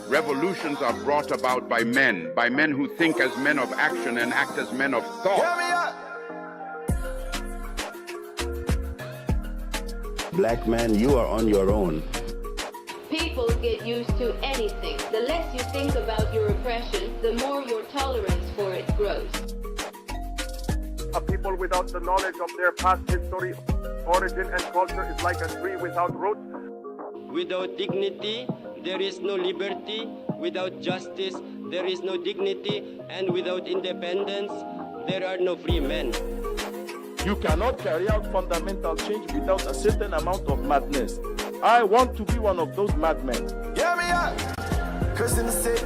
Revolutions are brought about by men who think as men of action and act as men of thought. Black man, you are on your own. People get used to anything. The less you think about your oppression, the more your tolerance for it grows. A people without the knowledge of their past history, origin, and culture is like a tree without roots. Without dignity, there is no liberty. Without justice, there is no dignity. And without independence, there are no free men. You cannot carry out fundamental change without a certain amount of madness. I want to be one of those madmen. Hear me out. Curse in the city,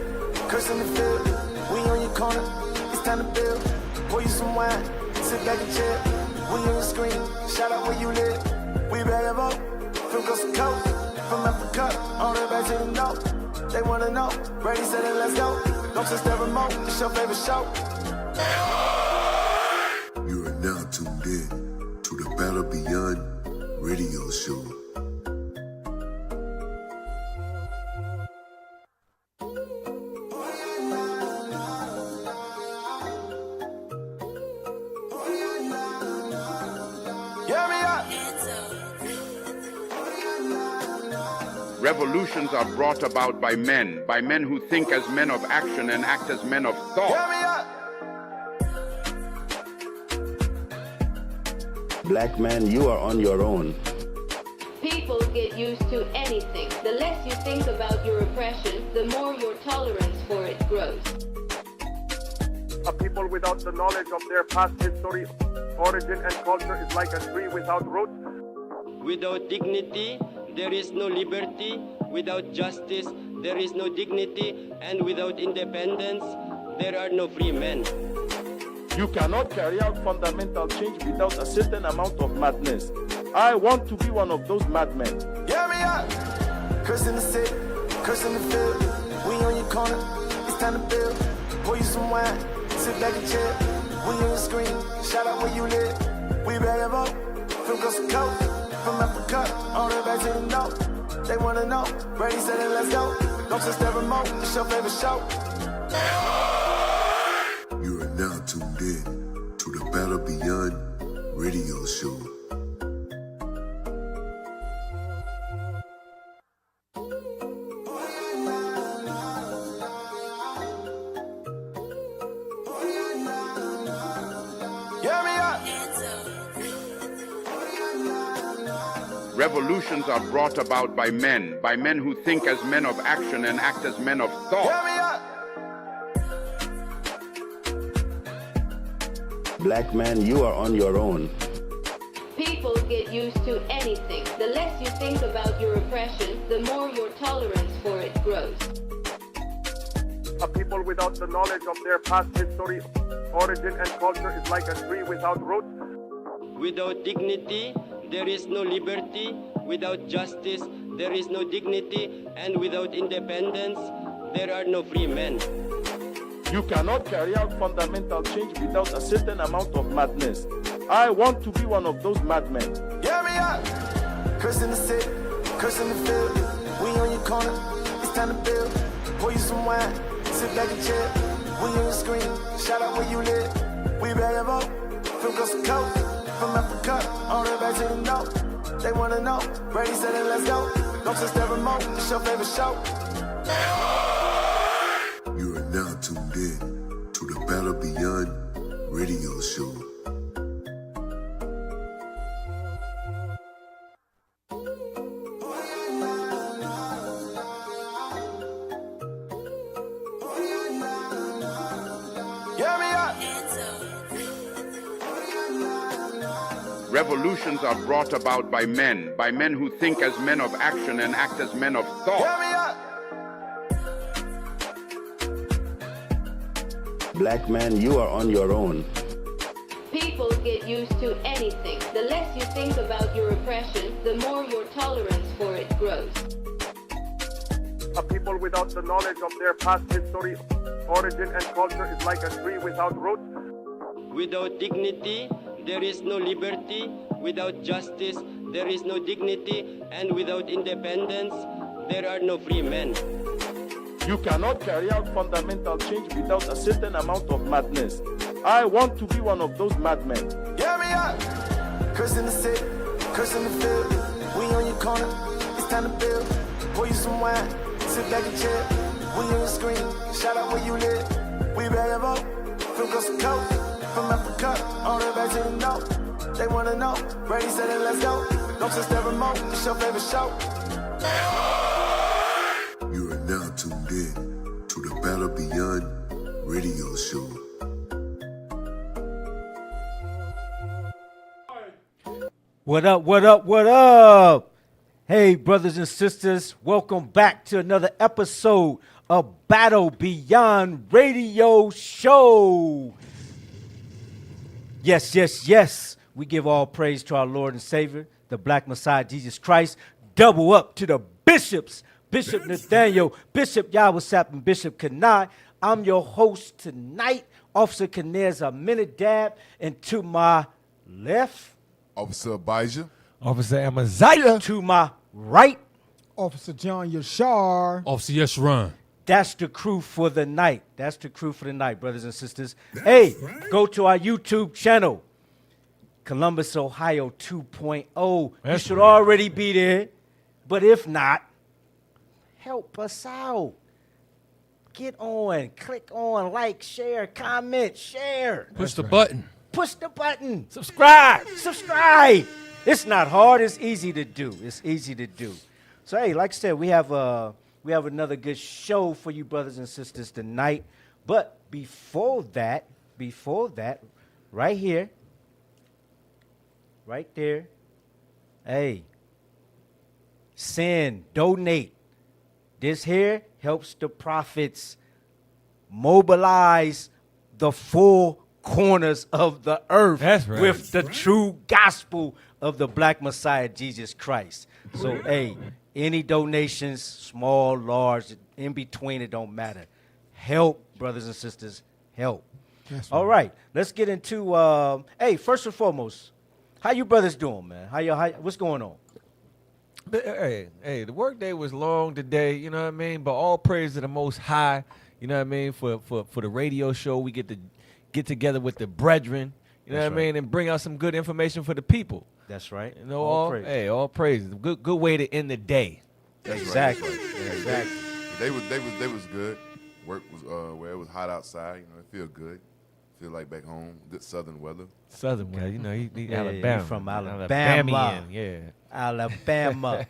curse in the field. We on your corner, it's time to build. Pour you some wine, sit back and chill. We on your screen, shout out where you live. We better vote, from coast to coast. From Africa, all the way back to the north. They wanna know, Brady said it, let's go. Don't touch that remote, it's your favorite show. You are now tuned in to the Battle Beyond radio show. Revolutions are brought about by men who think as men of action and act as men of thought. Black man, you are on your own. People get used to anything. The less you think about your oppression, the more your tolerance for it grows. A people without the knowledge of their past history, origin, and culture is like a tree without roots. Without dignity, there is no liberty. Without justice, there is no dignity. And without independence, there are no free men. You cannot carry out fundamental change without a certain amount of madness. I want to be one of those madmen. Hear me out. Curse in the city, curse in the field. We on your corner, it's time to build. Pour you some wine, sit back and chill. We on your screen, shout out where you live. We better vote, from coast to coast. From Africa, all the way back to the north. They wanna know, Brady said it, let's go. Don't touch that remote, it's your favorite show. You are now tuned in to the Battle Beyond radio show. Revolutions are brought about by men who think as men of action and act as men of thought. Black man, you are on your own. People get used to anything. The less you think about your oppression, the more your tolerance for it grows. A people without the knowledge of their past history, origin, and culture is like a tree without roots. Without dignity, there is no liberty. Without justice, there is no dignity. And without independence, there are no free men. You cannot carry out fundamental change without a certain amount of madness. I want to be one of those madmen. Hear me out. Curse in the city, curse in the field. We on your corner, it's time to build. Pour you some wine, sit back and chill. We on your screen, shout out where you live. We better vote, from coast to coast. From Africa, all the way back to the north. They wanna know, Brady said it, let's go. Don't touch that remote, it's your favorite show. You are now tuned in to the Battle Beyond radio show. Revolutions are brought about by men who think as men of action and act as men of thought. Black man, you are on your own. People get used to anything. The less you think about your oppression, the more your tolerance for it grows. A people without the knowledge of their past history, origin, and culture is like a tree without roots. Without dignity, there is no liberty. Without justice, there is no dignity. And without independence, there are no free men. You cannot carry out fundamental change without a certain amount of madness. I want to be one of those madmen. Yeah, me up. Curse in the city, curse in the field. We on your corner, it's time to build. Pour you some wine, sit back and chill. We on your screen, shout out where you live. We bag of up, from coast to coast. From Africa, all the way back to the north. They wanna know, Brady said it, let's go. Don't touch that remote, it's your favorite show. You are now tuned in to the Battle Beyond radio show. What up, what up, what up? Hey, brothers and sisters, welcome back to another episode of Battle Beyond Radio Show. Yes, yes, yes. We give all praise to our Lord and Savior, the Black Messiah, Jesus Christ. Double up to the bishops, Bishop Nathaniel, Bishop Yawasap, and Bishop Kanai. I'm your host tonight, Officer Kanez Aminadab, and to my left, Officer Abijah. Officer Amaziah. to my right, Officer John Yashar. Officer Yeshurun. that's the crew for the night. That's the crew for the night, brothers and sisters. Hey, go to our YouTube channel, Columbus, Ohio 2.0. You should already be there. But if not, help us out. Get on, click on, like, share, comment, share. Push the button. Push the button. Subscribe. Subscribe. It's not hard. It's easy to do. It's easy to do. So, hey, like I said, we have another good show for you brothers and sisters tonight. But before that, right here, right there, hey, send, donate. This here helps the prophets mobilize the four corners of the earth. That's right. With the true gospel of the Black Messiah, Jesus Christ. So, hey, any donations, small, large, in between, it don't matter. Help, brothers and sisters, help. All right, let's get into, hey, first and foremost, how you brothers doing, man? What's going on? Hey, the workday was long today, you know what I mean? But all praise to the Most High, you know what I mean? For the radio show, we get to get together with the brethren, you know what I mean, and bring out some good information for the people. That's right. You know, all praises. Good way to end the day. Exactly. Yeah, Exactly. They was good. Work was where it was hot outside. You know, it feel good. Feel like back home. Good southern weather. Southern weather, you know, he Yeah, Alabama. he from Alabama. Alabamian, yeah. Alabama.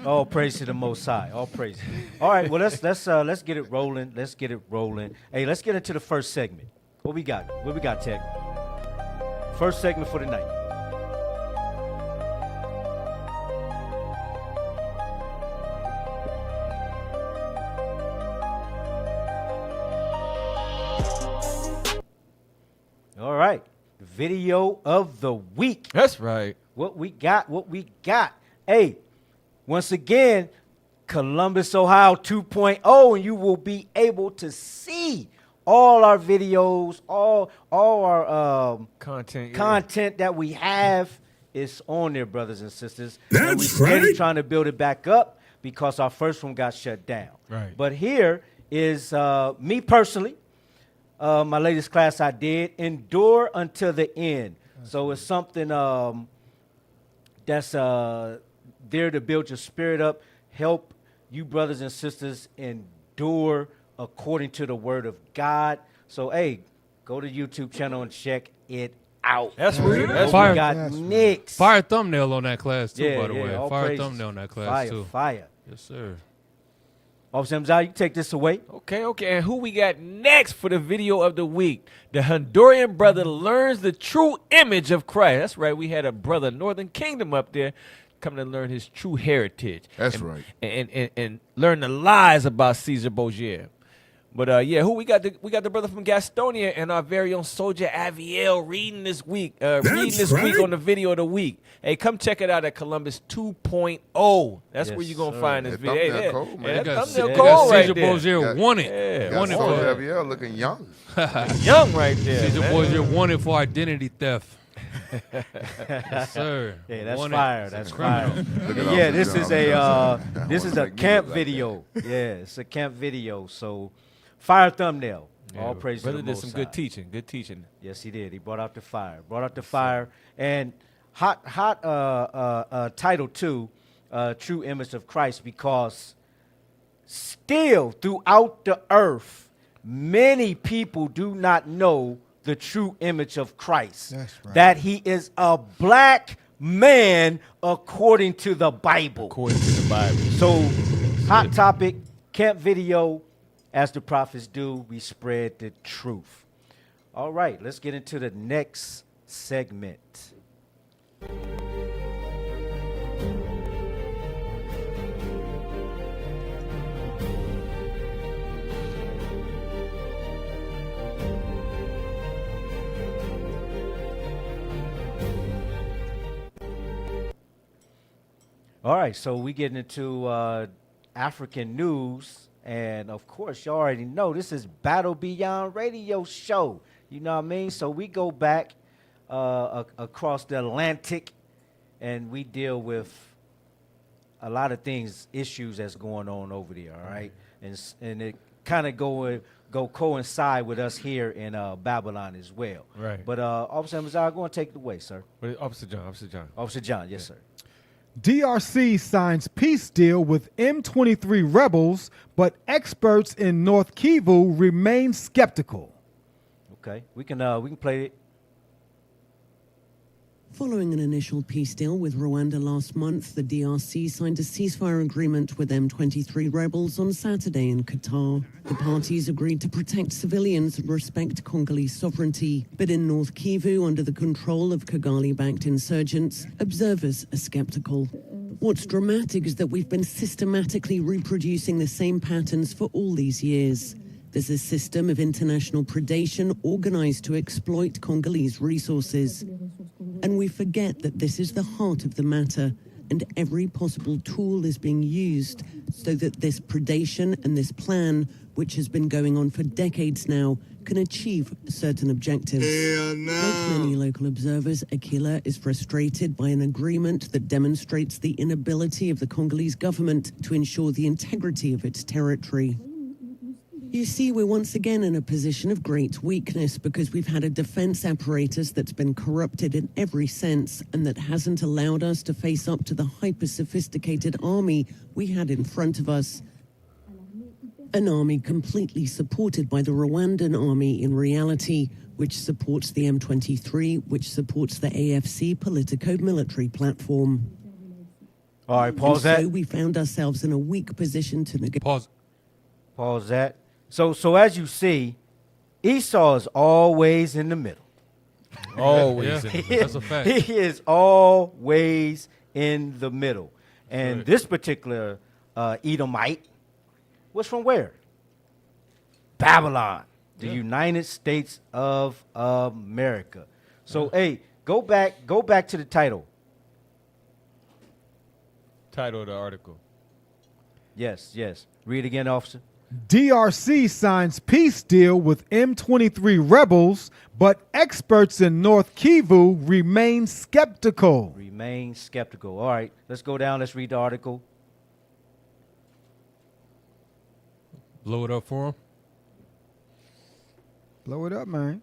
All praise to the Most High. All praise. All right. Well, let's get it rolling. Let's get it rolling. Hey, let's get into the first segment. What we got? What we got, Tech? First segment for the night. All right. Video of the week. That's right. What we got. Hey, once again, Columbus, Ohio 2.0, and you will be able to see all our videos, all our content that we have is on there, brothers and sisters. And we're steady trying to build it back up because our first one got shut down. Right. But here is me personally. My latest class I did, Endure Until the End. So it's something that's there to build your spirit up, help you brothers and sisters endure according to the word of God. So, hey, go to the YouTube channel and check it out. That's right. That's what we got next. Fire thumbnail on that class, too, Yeah, by the yeah, way. all Fire praises. thumbnail on that class, too. Fire. Yes, sir. Officer Mzai, you take this away. Okay. And who we got next for the video of the week? The Honduran brother learns the true image of Christ. That's right. We had a brother, Northern Kingdom, up there coming to learn his true heritage. That's right. And learn the lies about Caesar Borgia. But yeah, who we got? We got the brother from Gastonia and our very own Soldier Aviel reading this week. Week on the video of the week. Hey, come check it out at Columbus 2.0. That's where you're gonna find this video. Thumbnail cold, man. That thumbnail Caesar cold right there. Borgia wanted. Yeah, Wanted Soldier for Aviel looking young. young right there. Caesar man. Borgia wanted for identity theft. Yes, sir. Yeah, that's Wanted. fire. It's a That's criminal. fire. Look at And all yeah, the this is jobs. this is a Wanna camp make me look like video. Yeah, it's a camp video. So, fire thumbnail. Yeah, All praise to brother the did Most some High. good teaching. Good teaching. Yes, he did. He brought out the fire. Brought out the fire. And hot title too, true image of Christ, because still throughout the earth, many people do not know the true image of Christ. That's right. That he is a black man according to the Bible. According to the Bible. So, hot topic, camp video. As the prophets do, we spread the truth. All right, let's get into the next segment. All right, so we getting into African news. And of course, you already know this is Battle Beyond Radio Show. You know what I mean? So we go back across the Atlantic, and we deal with a lot of things, issues that's going on over there. All right, and it kind of go coincide with us here in Babylon as well. Right. But Officer Mazar, go and take it away, sir. Officer John. Officer John. Officer John, yes, sir. DRC signs peace deal with M23 rebels, but experts in North Kivu remain skeptical. Okay, we can play it. Following an initial peace deal with Rwanda last month, the DRC signed a ceasefire agreement with M23 rebels on Saturday in Qatar. The parties agreed to protect civilians and respect Congolese sovereignty. But in North Kivu, under the control of Kigali-backed insurgents, observers are skeptical. What's dramatic is that we've been systematically reproducing the same patterns for all these years. There's a system of international predation organized to exploit Congolese resources. And we forget that this is the heart of the matter, and every possible tool is being used so that this predation and this plan, which has been going on for decades now, can achieve certain objectives. Like many local observers, Akila is frustrated by an agreement that demonstrates the inability of the Congolese government to ensure the integrity of its territory. You see, we're once again in a position of great weakness because we've had a defense apparatus that's been corrupted in every sense and that hasn't allowed us to face up to the hyper-sophisticated army we had in front of us. An army completely supported by the Rwandan army in reality, which supports the M23, which supports the AFC politico-military platform. All right, pause that. So we found ourselves in a weak position to negotiate. Pause that. So as you see, Esau is always in the middle. Always. Yeah, that's a fact. He is always in the middle. And right. this particular Edomite was from where? Babylon, the United States of America. So hey, go back to the title. Title of the article. Yes. Read again, officer. DRC signs peace deal with M23 rebels, but experts in North Kivu remain skeptical. Remain skeptical. All right, let's go down. Let's read the article. Blow it up for him. Blow it up, man.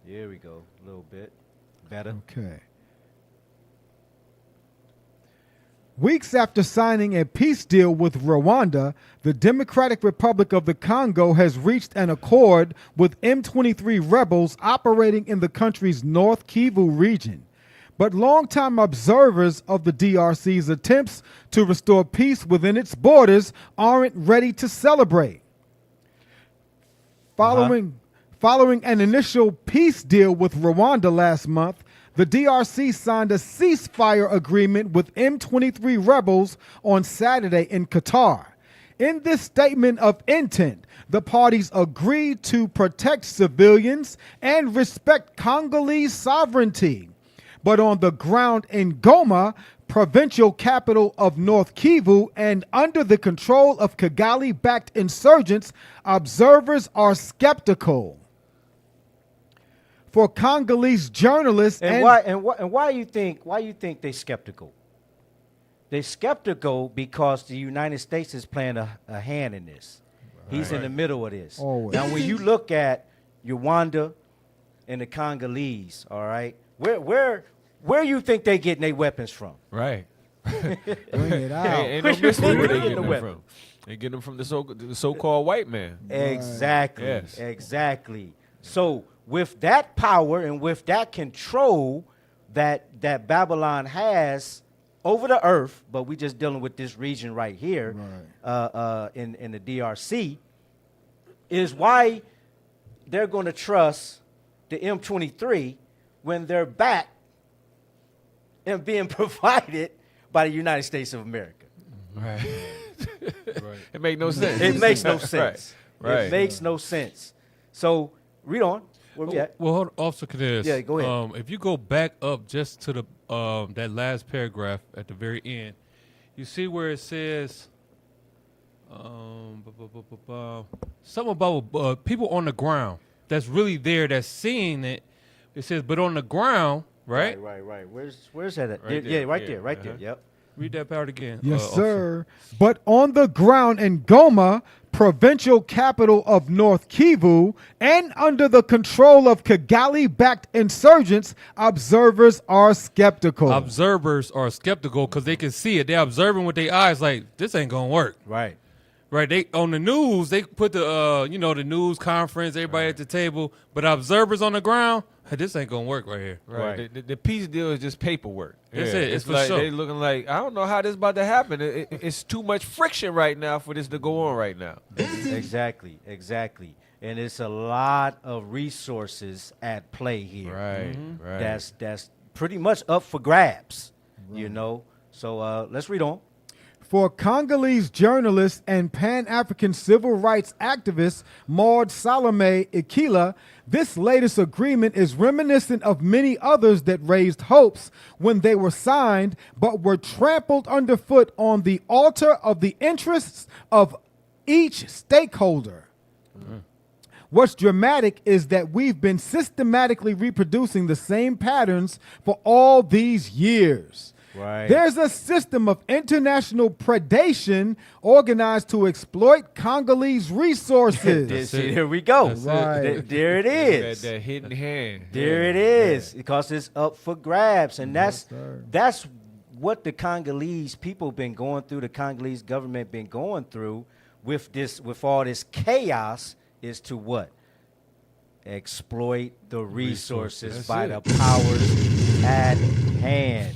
Here we go. A little bit better. Okay. Weeks after signing a peace deal with Rwanda, the Democratic Republic of the Congo has reached an accord with M23 rebels operating in the country's North Kivu region. But longtime observers of the DRC's attempts to restore peace within its borders aren't ready to celebrate. Following an initial peace deal with Rwanda last month, the DRC signed a ceasefire agreement with M23 rebels on Saturday in Qatar. In this statement of intent, the parties agreed to protect civilians and respect Congolese sovereignty. But on the ground in Goma, provincial capital of North Kivu, and under the control of Kigali-backed insurgents, observers are skeptical. For Congolese journalists And why you think they skeptical? They're skeptical because the United States is playing a hand in this. He's in the middle of this. Always. Now, when you look at Rwanda and the Congolese, all right, where you think they getting their weapons from? Right. Bring it out. Ain't no mystery where they getting them from. They get them from the so-called white man. Exactly. Yes. Exactly. So with that power and with that control that Babylon has over the earth, but we just dealing with this region right here, in the DRC, is why they're going to trust the M23 when they're back and being provided by the United States of America. Right. It makes no sense. It makes no sense. Right. It makes no sense. So read on. Where we at? Well, hold on, Officer Cadez. Yeah, go ahead. If you go back up just to the that last paragraph at the very end, you see where it says something about people on the ground that's really there, that's seeing it. It says, but on the ground, right? Right. Where's that at? Right Yeah, there, right yeah, there, right there. Yep. Read that part again. Yes, officer. sir. But on the ground in Goma, provincial capital of North Kivu, and under the control of Kigali-backed insurgents, observers are skeptical. Observers are skeptical because they can see it. They're observing with their eyes like, this ain't going to work. Right. Right. They on the news, they put the the news conference, everybody at the table, but observers on the ground, hey, this ain't gonna work right here. Right. The peace deal is just paperwork. That's it. It's for like sure. they looking like, I don't know how this about to happen. It's too much friction right now for this to go on right now. Exactly. And it's a lot of resources at play here. Right. That's pretty much up for grabs, you know. So let's read on. For Congolese journalist and Pan-African civil rights activist Maud Salome Ikila, this latest agreement is reminiscent of many others that raised hopes when they were signed, but were trampled underfoot on the altar of the interests of each stakeholder. What's dramatic is that we've been systematically reproducing the same patterns for all these years. Right. There's a system of international predation organized to exploit Congolese resources. See, here we go. Right. There it is. That hidden hand. There it is. Because it's up for grabs. And that's what the Congolese people been going through, the Congolese government been going through with all this chaos, is to what? Exploit the resources by the powers at hand.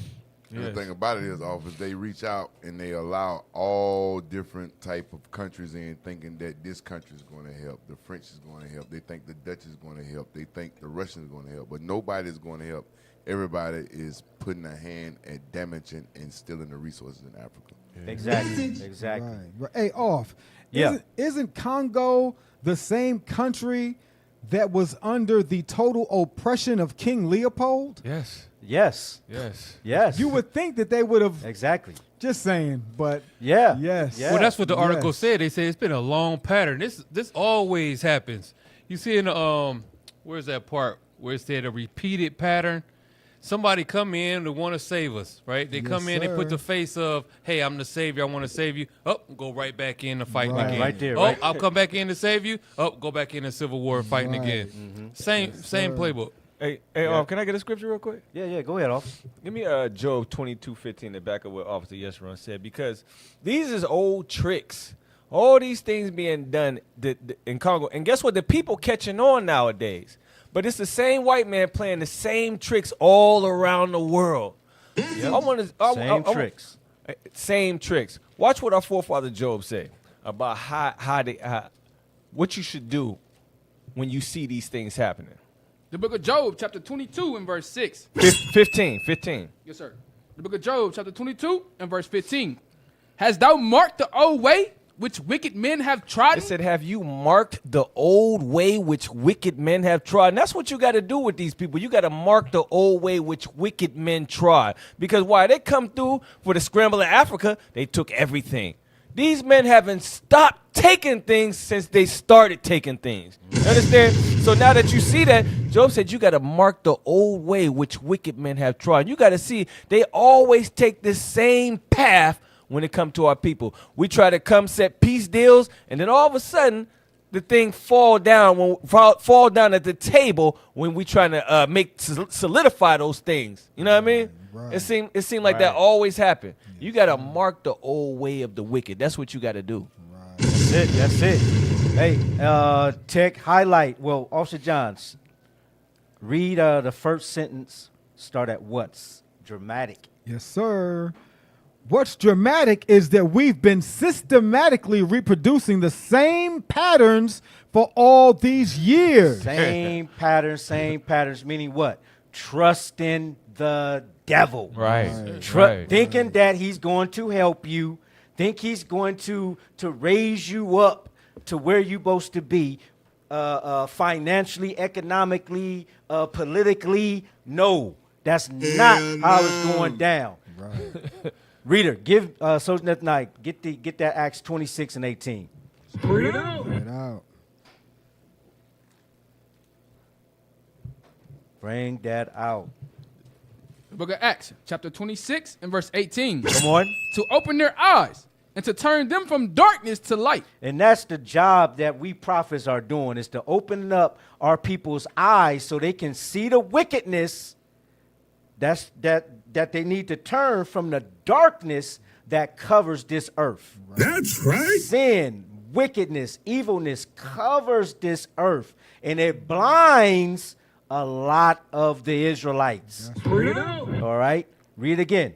And the thing about it is, officers, they reach out and they allow all different type of countries in, thinking that this country is going to help. The French is going to help. They think the Dutch is going to help. They think the Russians are going to help. But nobody is going to help. Everybody is putting a hand at damaging and stealing the resources in Africa. Exactly. Right. Hey, off. Yeah. Isn't Congo the same country that was under the total oppression of King Leopold? Yes. You would think that they would have. Exactly. Just saying, but yes. Well, that's what the article said. They said it's been a long pattern. This always happens. You see in the where's that part where it said a repeated pattern? Somebody come in to want to save us, right? They come in, they put the face of, hey, I'm the savior, I want to save you. Oh, go right back in to fighting again. Right there. Oh, I'll come back in to save you. Oh, go back in the Civil War fighting again. Same playbook. Hey, can I get a scripture real quick? Yeah, go ahead, Officer. Give me Job 22:15 to back up what Officer Yesron said, because these is old tricks. All these things being done in Congo. And guess what? The people catching on nowadays. But it's the same white man playing the same tricks all around the world. Same tricks. Same tricks. Watch what our forefather Job said about what you should do when you see these things happening. The book of Job, chapter 22 and verse 6. 15. Yes, sir. The book of Job, chapter 22 and verse 15. Hast thou marked the old way which wicked men have trodden? It said, have you marked the old way which wicked men have trodden? That's what you got to do with these people. You got to mark the old way which wicked men trod. Because why? They come through for the scramble of Africa, they took everything. These men haven't stopped taking things since they started taking things. You understand? So now that you see that, Job said you got to mark the old way which wicked men have trod. You got to see they always take the same path when it comes to our people. We try to come set peace deals, and then all of a sudden, the thing fall down at the table when we trying to solidify those things. You know what I mean? Right. It seemed like that always happened. Yes. You got to mark the old way of the wicked. That's what you got to do. Right. That's it. Hey, Tech highlight. Well, Officer Johns, read the first sentence. Start at what's dramatic. Yes, sir. What's dramatic is that we've been systematically reproducing the same patterns for all these years. Same patterns, meaning what? Trusting the devil. Right. Thinking that he's going to help you, think he's going to raise you up to where you're supposed to be financially, economically, politically. No, that's not how it's going down. Right. Reader, give Soldier Net Night, get that Acts 26 and 18. Bring it out. Bring that out. The book of Acts, chapter 26 and verse 18. Come on. To open their eyes and to turn them from darkness to light. And that's the job that we prophets are doing, is to open up our people's eyes so they can see the wickedness that they need to turn from the darkness that covers this earth. That's right. Sin, wickedness, evilness covers this earth, and it blinds a lot of the Israelites. All right, read again.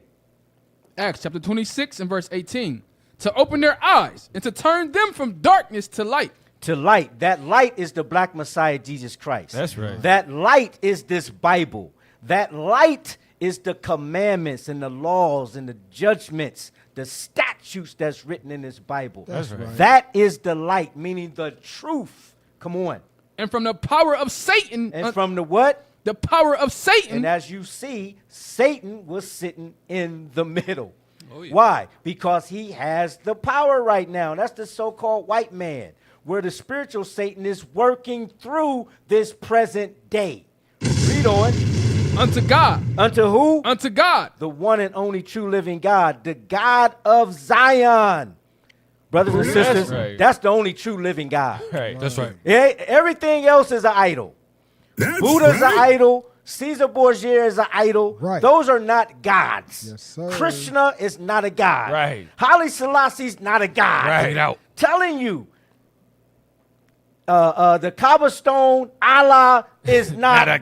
Acts chapter 26 and verse 18. To open their eyes and to turn them from darkness to light. To light. That light is the black Messiah, Jesus Christ. That's right. That light is this Bible. That light is the commandments and the laws and the judgments, the statutes that's written in this Bible. That's right. That is the light, meaning the truth. Come on. And from the power of Satan. And from the what? The power of Satan. And as you see, Satan was sitting in the middle. Oh, yeah. Why? Because he has the power right now. That's the so-called white man, where the spiritual Satan is working through this present day. Read on. Unto God. Unto who? Unto God. The one and only true living God, the God of Zion. Brothers and sisters, that's the only true living God. Right. That's right. Everything else is an idol. Buddha's an idol. Caesar Borgia is an idol. Right. Those are not gods. Yes, sir. Krishna is not a god. Right. Haile Selassie's not a god. Right. Out. Telling you, the Kaaba stone, Allah is not a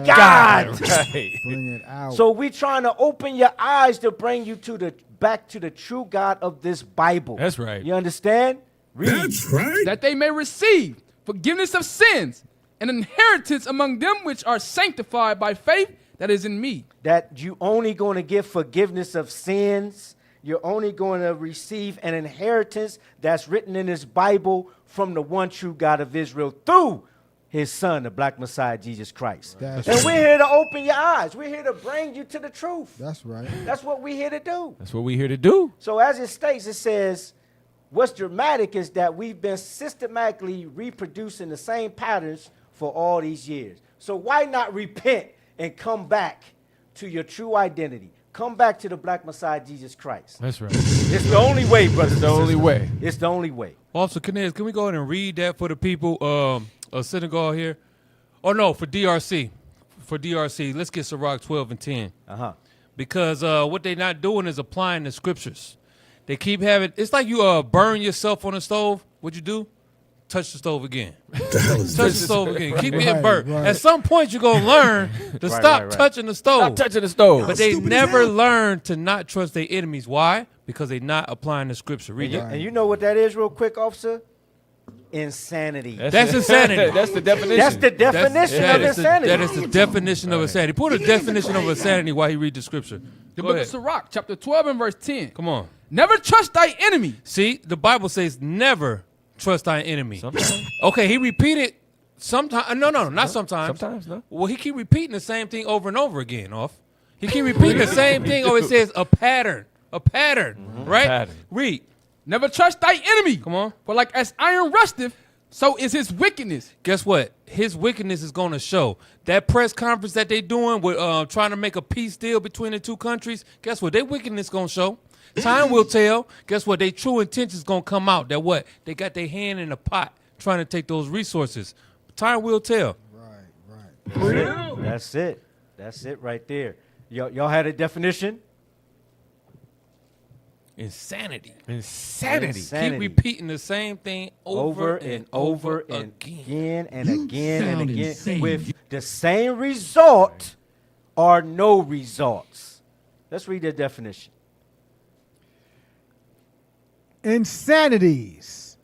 god. Right. Bring it out. So we trying to open your eyes to bring you to back to the true God of this Bible. That's right. You understand? Read. That's right. That they may receive forgiveness of sins and inheritance among them which are sanctified by faith that is in me. That you only going to get forgiveness of sins. You're only going to receive an inheritance that's written in this Bible from the one true God of Israel through his son, the black Messiah, Jesus Christ. That's and right. we're here to open your eyes. We're here to bring you to the truth. That's right. That's what we're here to do. That's what we're here to do. So as it states, it says, what's dramatic is that we've been systematically reproducing the same patterns for all these years. So why not repent and come back to your true identity? Come back to the black Messiah, Jesus Christ. That's right. It's the only way, brothers. It's the only way. It's the only way. Officer Canez, can we go ahead and read that for the people of Senegal here? Oh, no, for DRC. For DRC, let's get Sirach 12 and 10. Uh-huh. Because what they're not doing is applying the scriptures. They keep having, it's like you burn yourself on the stove. What'd you do? Touch the stove again. Touch the stove again. Keep getting burnt. Right. At some point, you're going to learn to stop touching the stove. Stop touching the stove. But they never learn to not trust their enemies. Why? Because they're not applying the scripture. Read it. And you know what that is real quick, officer? Insanity. That's insanity. That's the definition. That's the definition of insanity. That is the definition of insanity. Put a definition of insanity while he read the scripture. The book of Sirach, chapter 12 and verse 10. Come on. Never trust thy enemy. See, the Bible says never trust thy enemy. Sometimes. Okay, he repeated sometimes. No, not sometimes. Sometimes, no. Well, he keep repeating the same thing over and over again, off. He keep repeating the same thing. Oh, it says a pattern. A pattern, right? Pattern. Read. Never trust thy enemy. Come on. For like as iron rusteth, so is his wickedness. Guess what? His wickedness is going to show. That press conference that they doing with trying to make a peace deal between the two countries, guess what? Their wickedness going to show. Time will tell. Guess what? Their true intentions going to come out. That what? They got their hand in the pot trying to take those resources. Time will tell. That's it. That's it right there. Y'all had a definition? Insanity. Insanity. Keep repeating the same thing over and over again and again and again with the same result or no results. Let's read the definition. Insanities.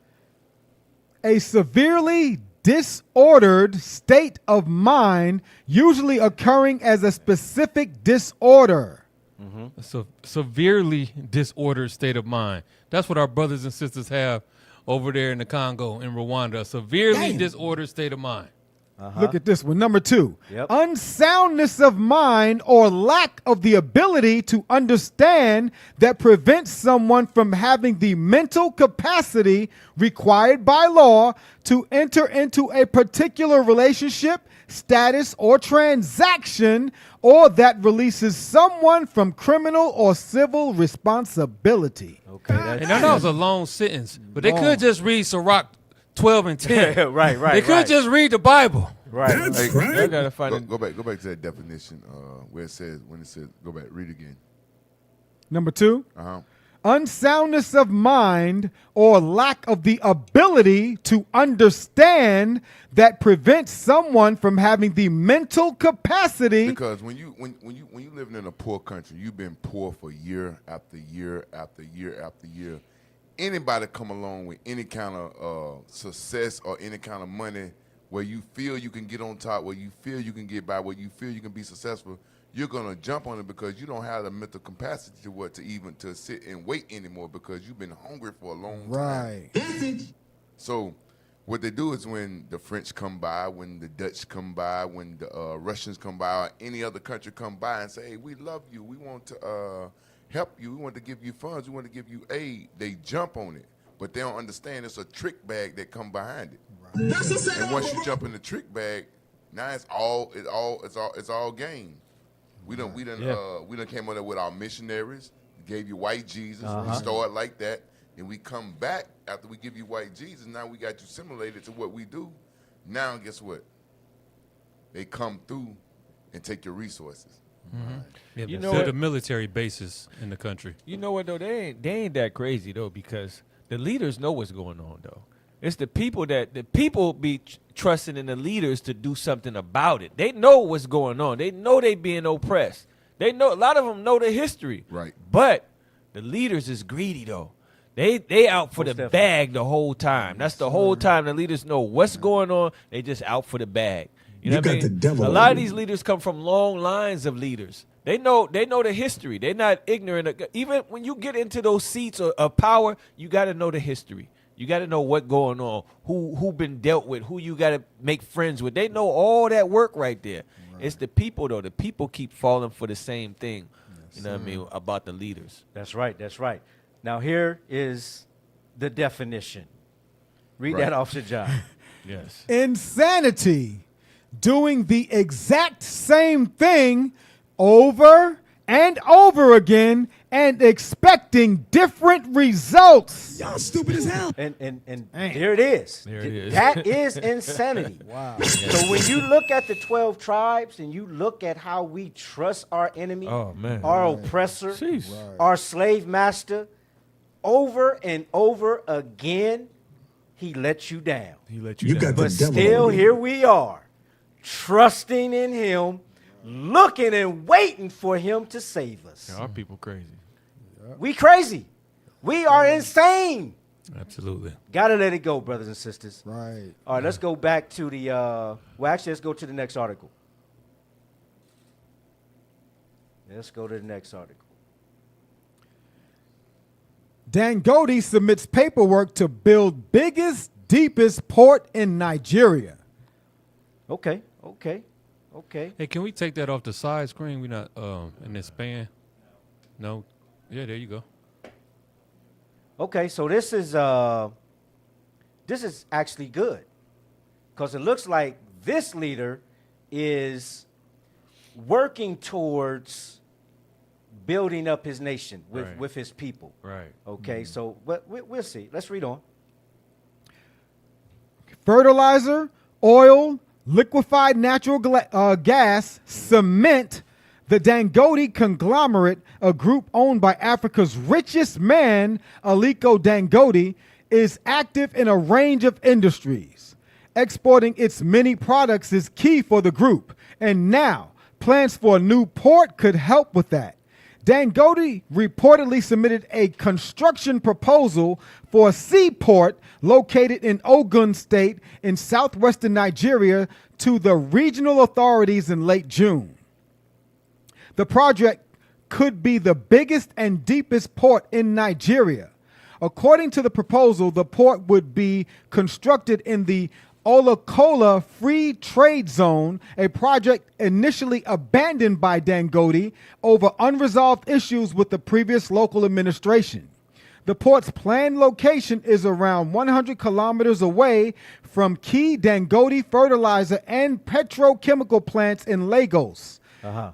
A severely disordered state of mind, usually occurring as a specific disorder. A severely disordered state of mind. That's what our brothers and sisters have over there in the Congo, in Rwanda. A severely disordered state of mind. Look at this one. Number 2. Unsoundness of mind or lack of the ability to understand that prevents someone from having the mental capacity required by law to enter into a particular relationship, status, or transaction, or that releases someone from criminal or civil responsibility. Okay. And I know it's a long sentence, but they could just read Sirach 12 and 10. right. They could just read the Bible. Right. Hey, gotta find go back to that definition where it says, go back, read again. Number 2. Uh-huh. Unsoundness of mind or lack of the ability to understand that prevents someone from having the mental capacity. Because when you living in a poor country, you've been poor for year after year after year after year. Anybody come along with any kind of success or any kind of money where you feel you can get on top, where you feel you can get by, where you feel you can be successful, you're gonna jump on it because you don't have the mental capacity to sit and wait anymore because you've been hungry for a long time. Right. So what they do is when the French come by, when the Dutch come by, when the Russians come by, or any other country come by and say, hey, we love you, we want to help you, we want to give you funds, we want to give you aid, they jump on it. But they don't understand it's a trick bag that come behind it. Right. And once you jump in the trick bag, now it's all game. We done came on there with our missionaries, gave you white Jesus. We started like that. And we come back after we give you white Jesus. Now we got you simulated to what we do. Now guess what? They come through and take your resources. Yeah, You know they're what? the military bases in the country. You know what though? They ain't that crazy though, because the leaders know what's going on though. It's the people be trusting in the leaders to do something about it. They know what's going on. They know they being oppressed. They know, a lot of them know the history. Right. But the leaders is greedy though. They out for the bag the whole time. That's the whole time the leaders know what's going on. They just out for the bag. You know what I mean? the devil A lot on of these leaders come from long lines of leaders. They know the history. They're not ignorant. Even when you get into those seats of power, you got to know the history. You got to know what's going on, who been dealt with, who you got to make friends with. They know all that work right there. Right. It's the people, though. The people keep falling for the same thing, you know what I mean, about the leaders. That's right. That's right. Now, here is the definition. Read that, Officer John. Yes. Insanity. Doing the exact same thing over and over again and expecting different results. Y'all stupid as hell. And there it is. There it is. That is insanity. Wow. So when you look at the 12 tribes and you look at how we trust our enemy, our oppressor, our slave master, over and over again, he lets you down. He let you down. But still, here we are, trusting in him, looking and waiting for him to save us. Our people crazy. We crazy. We are insane. Absolutely. Gotta let it go, brothers and sisters. Right. All right, let's go back to the, let's go to the next article. Let's go to the next article. Dangote submits paperwork to build biggest, deepest port in Nigeria. Okay. Hey, can we take that off the side screen? We're not in this span. No. Yeah, there you go. Okay, so this is actually good, because it looks like this leader is working towards building up his nation with his people. Right. Okay, so but we'll see. Let's read on. Fertilizer, oil, liquefied natural gas, cement. The Dangote conglomerate, a group owned by Africa's richest man, Aliko Dangote, is active in a range of industries. Exporting its many products is key for the group, and now plans for a new port could help with that. Dangote reportedly submitted a construction proposal for a seaport located in Ogun State in southwestern Nigeria to the regional authorities in late June. The project could be the biggest and deepest port in Nigeria. According to the proposal, the port would be constructed in the Olakola Free Trade Zone, a project initially abandoned by Dangote over unresolved issues with the previous local administration. The port's planned location is around 100 kilometers away from key Dangote fertilizer and petrochemical plants in Lagos.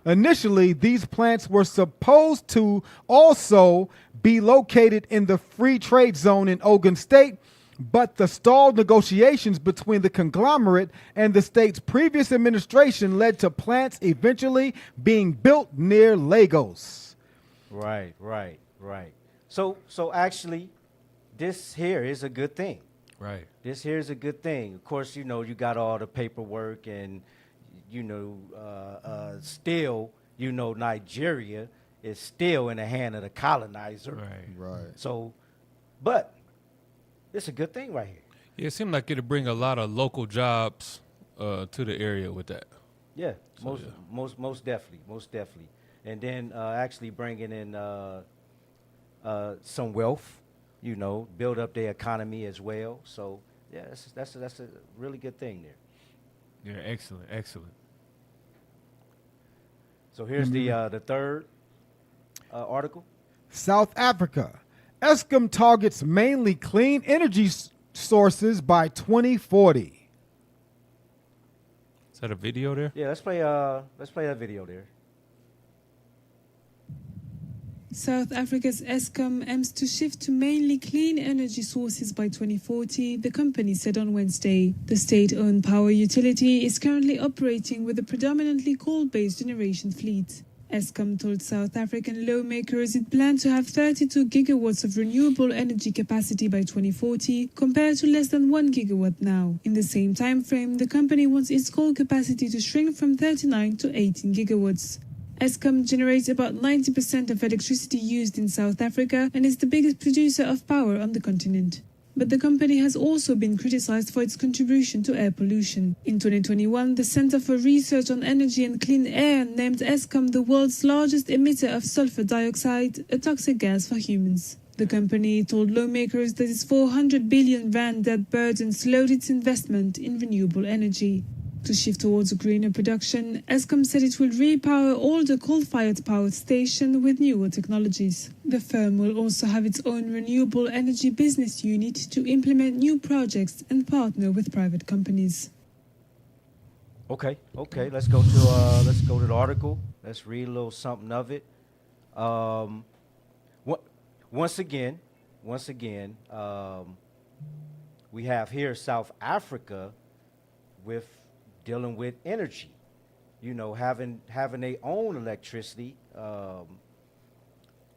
Initially, these plants were supposed to also be located in the Free Trade Zone in Ogun State, but the stalled negotiations between the conglomerate and the state's previous administration led to plants eventually being built near Lagos. Right. So actually, this here is a good thing. Right. This here is a good thing. Of course, you got all the paperwork and, still, Nigeria is still in the hand of the colonizer. Right. So, but it's a good thing right here. Yeah, it seemed like it'd bring a lot of local jobs to the area with that. Yeah, most definitely. And then actually bringing in some wealth, build up their economy as well. So yeah, that's a really good thing there. Yeah, excellent. So here's the third article. South Africa. Eskom targets mainly clean energy sources by 2040. Is that a video there? Yeah, let's play that video there. South Africa's Eskom aims to shift to mainly clean energy sources by 2040, the company said on Wednesday. The state-owned power utility is currently operating with a predominantly coal-based generation fleet. Eskom told South African lawmakers it planned to have 32 gigawatts of renewable energy capacity by 2040, compared to less than 1 gigawatt now. In the same time frame, the company wants its coal capacity to shrink from 39 to 18 gigawatts. Eskom generates about 90% of electricity used in South Africa and is the biggest producer of power on the continent. But the company has also been criticized for its contribution to air pollution. In 2021, the Center for Research on Energy and Clean Air named Eskom the world's largest emitter of sulfur dioxide, a toxic gas for humans. The company told lawmakers that its 400 billion rand debt burden slowed its investment in renewable energy. To shift towards a greener production, Eskom said it will repower older coal-fired power stations with newer technologies. The firm will also have its own renewable energy business unit to implement new projects and partner with private companies. Okay. Let's go to the article. Let's read a little something of it. Once again, we have here South Africa with dealing with energy, having their own electricity,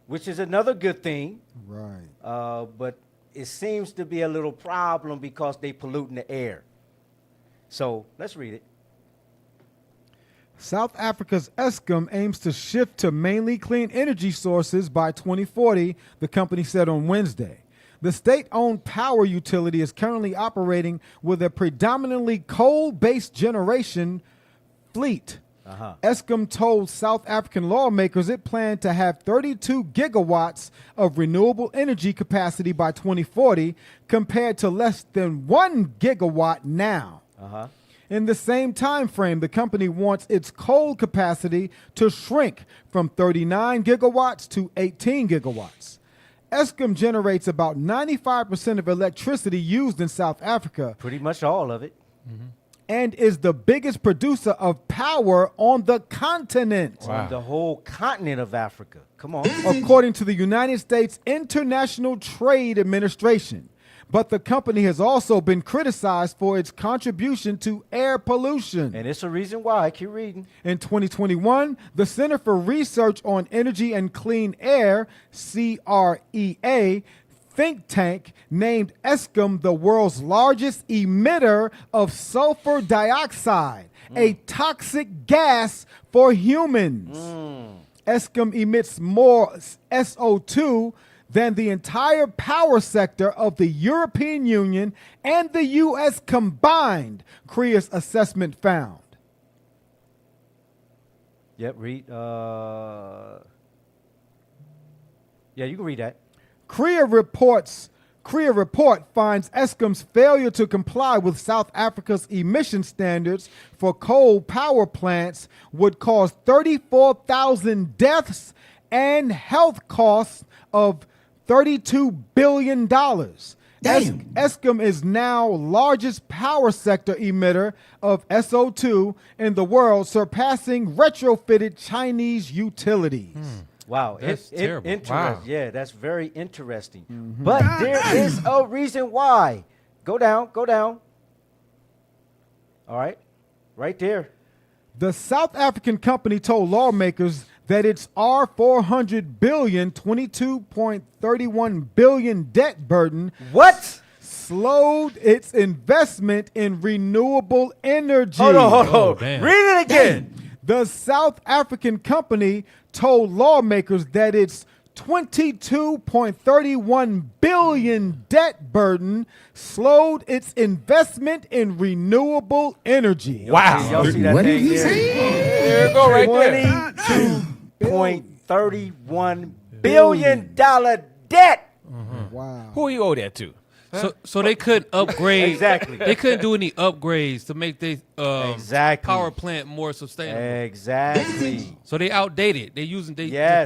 which is another good thing. Right. But it seems to be a little problem because they polluting the air. So let's read it. South Africa's Eskom aims to shift to mainly clean energy sources by 2040, the company said on Wednesday. The state-owned power utility is currently operating with a predominantly coal-based generation fleet. Eskom told South African lawmakers it planned to have 32 gigawatts of renewable energy capacity by 2040, compared to less than 1 gigawatt now. In the same time frame, the company wants its coal capacity to shrink from 39 gigawatts to 18 gigawatts. Eskom generates about 95% of electricity used in South Africa. Pretty much all of it. And is the biggest producer of power on the continent. On the whole continent of Africa. Come on. According to the United States International Trade Administration. But the company has also been criticized for its contribution to air pollution. And it's a reason why. Keep reading. In 2021, the Center for Research on Energy and Clean Air, CREA, think tank named Eskom the world's largest emitter of sulfur dioxide, a toxic gas for humans. Eskom emits more SO2 than the entire power sector of the European Union and the U.S. combined, CREA's assessment found. Yep, read. Yeah, you can read that. CREA report finds Eskom's failure to comply with South Africa's emission standards for coal power plants would cause 34,000 deaths and health costs of $32 billion. Eskom is now largest power sector emitter of SO2 in the world, surpassing retrofitted Chinese utilities. Wow, That's terrible. Interesting. Wow. Yeah, that's very interesting. But there is a reason why. Go down, go down. All right, right there. The South African company told lawmakers that its R400 billion, 22.31 billion debt burden slowed its investment in renewable energy. Hold on. Read it again. The South African company told lawmakers that its 22.31 billion debt burden slowed its investment in renewable energy. Wow. Y'all see that What thing did he there? say? There you go, right there. $22.31 billion debt. Wow. Who you owe that to? So they couldn't upgrade. Exactly. They couldn't do any upgrades to make their Exactly. power plant more sustainable. Exactly. So they outdated. They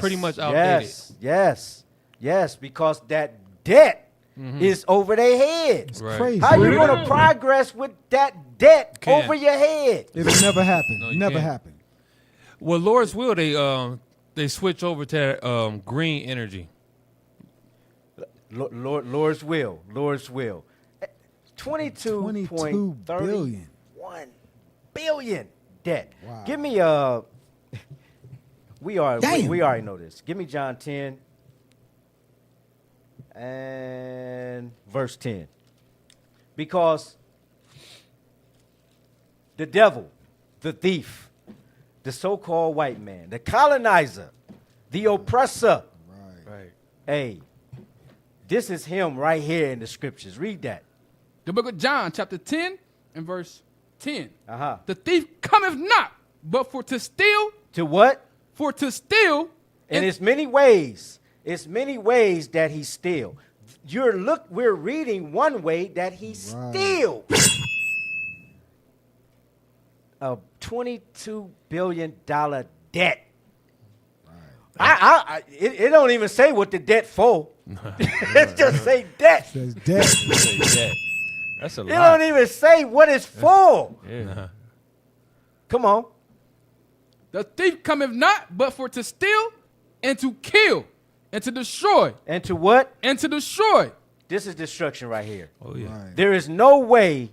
pretty much outdated. Yes, because that debt is over their heads. Right. Crazy. How you going to progress with that debt Can't. over your head? It'll never happen. No, you Never can't. happen. Well, Lord's will they switch over to green energy. Lord's will. 22.31 billion debt. Wow. Give me we already know this. Give me John 10 and verse 10. Because the devil, the thief, the so-called white man, the colonizer, the oppressor. Right. Hey, this is him right here in the scriptures. Read that. The book of John, chapter 10 and verse 10. Uh-huh. The thief cometh not, but for to steal. To what? For to steal. And it's many ways. It's many ways that he steal. We're reading one way that he steal. A $22 billion debt. It don't even say what the debt for. It just say debt. Says debt. That's a It lot. don't even say what it's for. Yeah. Come on. The thief cometh not, but for to steal and to kill and to destroy. And to what? And to destroy. This is destruction right here. Oh yeah. Right. There is no way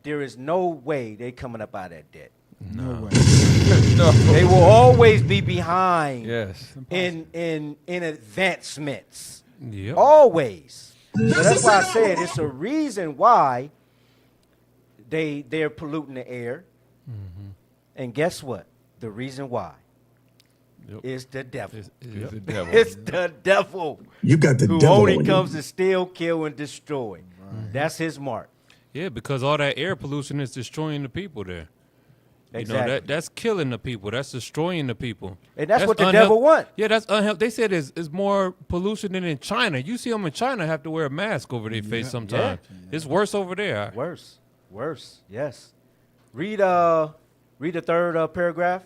they coming up out of that debt. No way. No. They will always be behind Yes. in advancements. Yep. Always. So that's why I said it's a reason why they're polluting the air. And guess what? The reason why is the devil. It's the devil. It's the devil You got the who devil only on you. comes to steal, kill, and destroy. That's his mark. Yeah, because all that air pollution is destroying the people there. Exactly. You know, that's killing the people. That's destroying the people. And that's what the devil want. Yeah, that's unhealthy. They said it's more pollution than in China. You see them in China have to wear a mask over their face sometimes. It's worse over there. Worse. Yes. Read the third paragraph.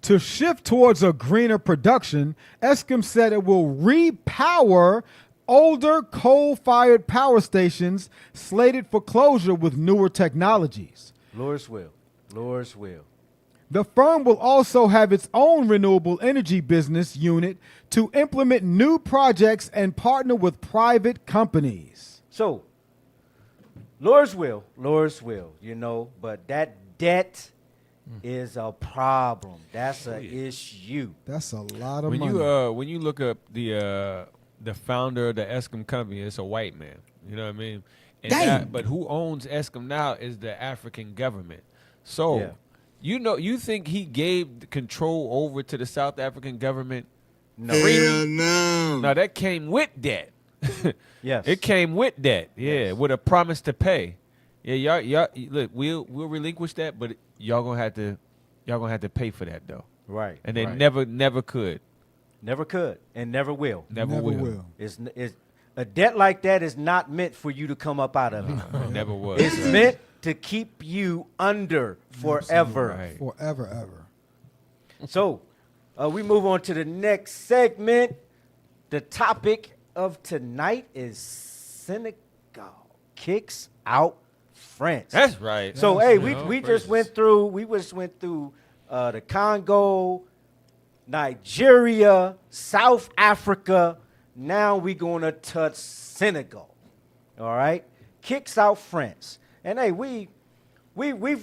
To shift towards a greener production, Eskom said it will repower older coal-fired power stations slated for closure with newer technologies. Lord's will. Lord's will. The firm will also have its own renewable energy business unit to implement new projects and partner with private companies. So, Lord's will, you know, but that debt is a problem. That's an issue. That's a lot of when money. When you look up the founder of the Eskom company, it's a white man. You know what I mean? And but who owns Eskom now is the African government. So, you think he gave the control over to the South African government? No. No, that came with that. Yes. It came with that. Yeah, with a promise to pay. Yeah, y'all look, we'll relinquish that, but y'all gonna have to pay for that though. Right. And they right. never could. Never could and never will. Never will. It's a debt like that is not meant for you to come up out of it. Never was. It's meant to keep you under forever. Right. Forever, ever. So, we move on to the next segment. The topic of tonight is Senegal kicks out France. That's right. So, That's, hey, you know, we just went through the Congo, Nigeria, South Africa. Now we're going to touch Senegal. All right? Kicks out France. And hey, we've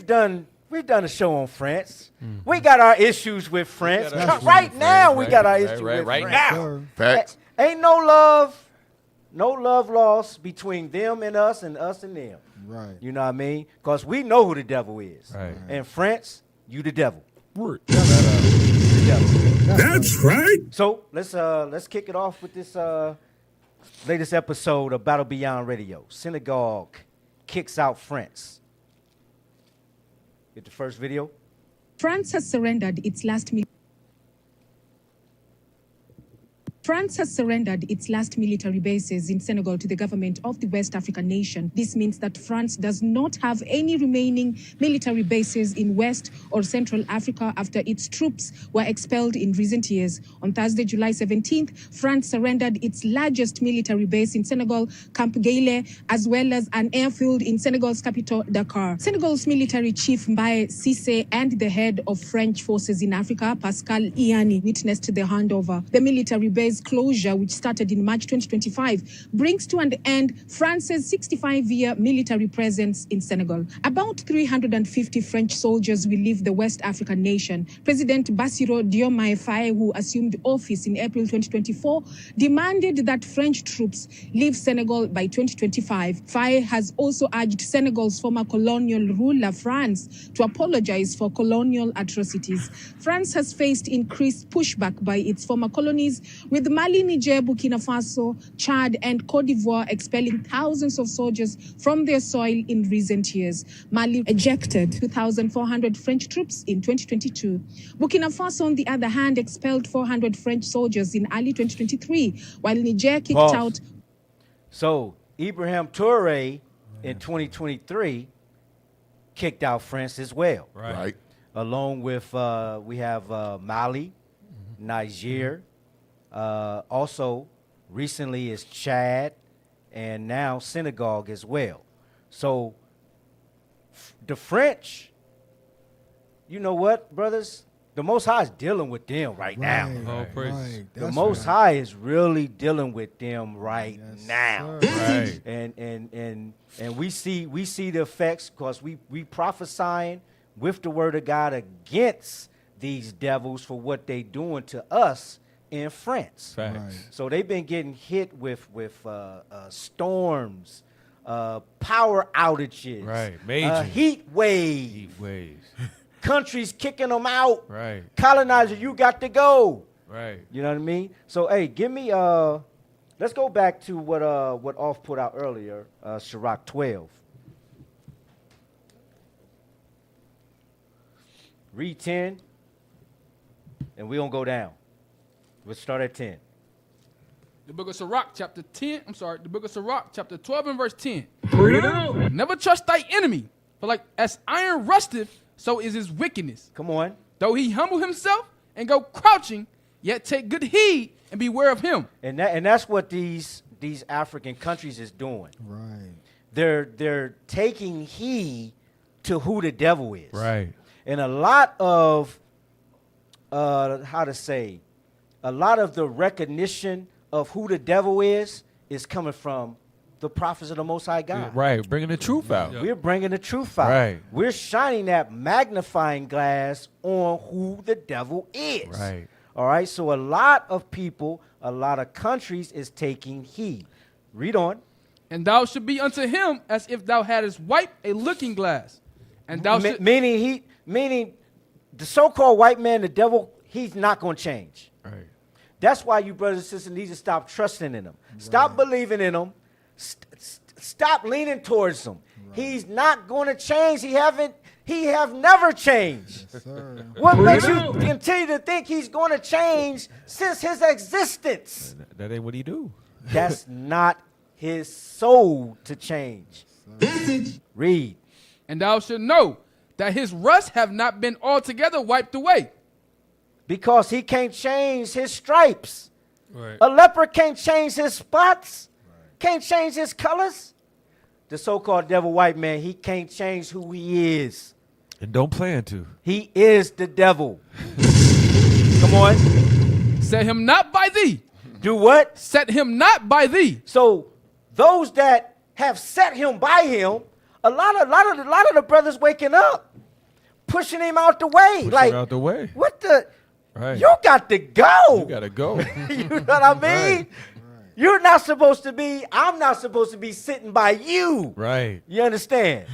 done a show on France. We got our issues with France. Right now we got our issues with right France. now. Facts. Ain't no love lost between them and us and them. Right. You know what I mean? Because we know who the devil is. Right. And France, you the devil. Word. The devil. That's right. So let's kick it off with this latest episode of Battle Beyond Radio. Senegal kicks out France. Get the first video. France has surrendered its last military bases in Senegal to the government of the West African nation. This means that France does not have any remaining military bases in West or Central Africa after its troops were expelled in recent years. On Thursday, July 17th, France surrendered its largest military base in Senegal, Camp Gayle, as well as an airfield in Senegal's capital, Dakar. Senegal's military chief, Mbaye Cissé, and the head of French forces in Africa, Pascal Iani, witnessed the handover. The military base closure, which started in March 2025, brings to an end France's 65-year military presence in Senegal. About 350 French soldiers will leave the West African nation. President Bassirou Diomaye Faye, who assumed office in April 2024, demanded that French troops leave Senegal by 2025. Faye has also urged Senegal's former colonial ruler, France, to apologize for colonial atrocities. France has faced increased pushback by its former colonies, with Mali, Niger, Burkina Faso, Chad, and Cote d'Ivoire expelling thousands of soldiers from their soil in recent years. Mali ejected 2,400 French troops in 2022. Burkina Faso, on the other hand, expelled 400 French soldiers in early 2023, while Niger kicked out. So, Ibrahim Touré in 2023 kicked out France as well. Right. Along with, we have Mali, Niger, also recently is Chad, and now Senegal as well. So the French, you know what, brothers? The Most High is dealing with them right now. Right. The Most High is really dealing with them right now. Right. And we see the effects because we prophesying with the word of God against these devils for what they doing to us in France. Facts. So they've been getting hit with storms, power outages, Right. Major. heat waves. Heat waves. Countries kicking them out. Right. Colonizer, you got to go. Right. You know what I mean? So hey, give me let's go back to what Off put out earlier, Sirach 12. Read 10, and we don't go down. We'll start at 10. The book of Sirach, chapter 10. The book of Sirach, chapter 12 and verse 10. Never trust thy enemy, for like as iron rusteth, so is his wickedness. Come on. Though he humble himself and go crouching, yet take good heed and beware of him. And that's what these African countries is doing. Right. They're taking heed to who the devil is. Right. And a lot of a lot of the recognition of who the devil is coming from the prophets of the Most High God. Right, bringing the truth out. We're bringing the truth out. Right. We're shining that magnifying glass on who the devil is. Right. All right. So a lot of people, a lot of countries is taking heed. Read on. And thou should be unto him as if thou hadst wiped a looking glass. And thou should meaning the so-called white man, the devil, he's not going to change. Right. That's why you brothers and sisters need to stop trusting in him. Right. Stop believing in him. Stop leaning towards him. Right. He's not going to change. He have never changed. Yes, what makes you continue to think he's going to change since his existence? That ain't what he do. That's not his soul to change. Read. And thou should know that his rust have not been altogether wiped away. Because he can't change his stripes. Right. A leper can't change his spots. Right. Can't change his colors. The so-called devil white man, he can't change who he is. And don't plan to. He is the devil. Come on. Set him not by thee. Do what? Set him not by thee. So those that have set him by him, a lot of the brothers waking up, pushing him out the way. Pushing out the way. What the? Right. You got to go. You got to go. You know what I mean? Right. You're not supposed to be, I'm not supposed to be sitting by you. Right. You understand?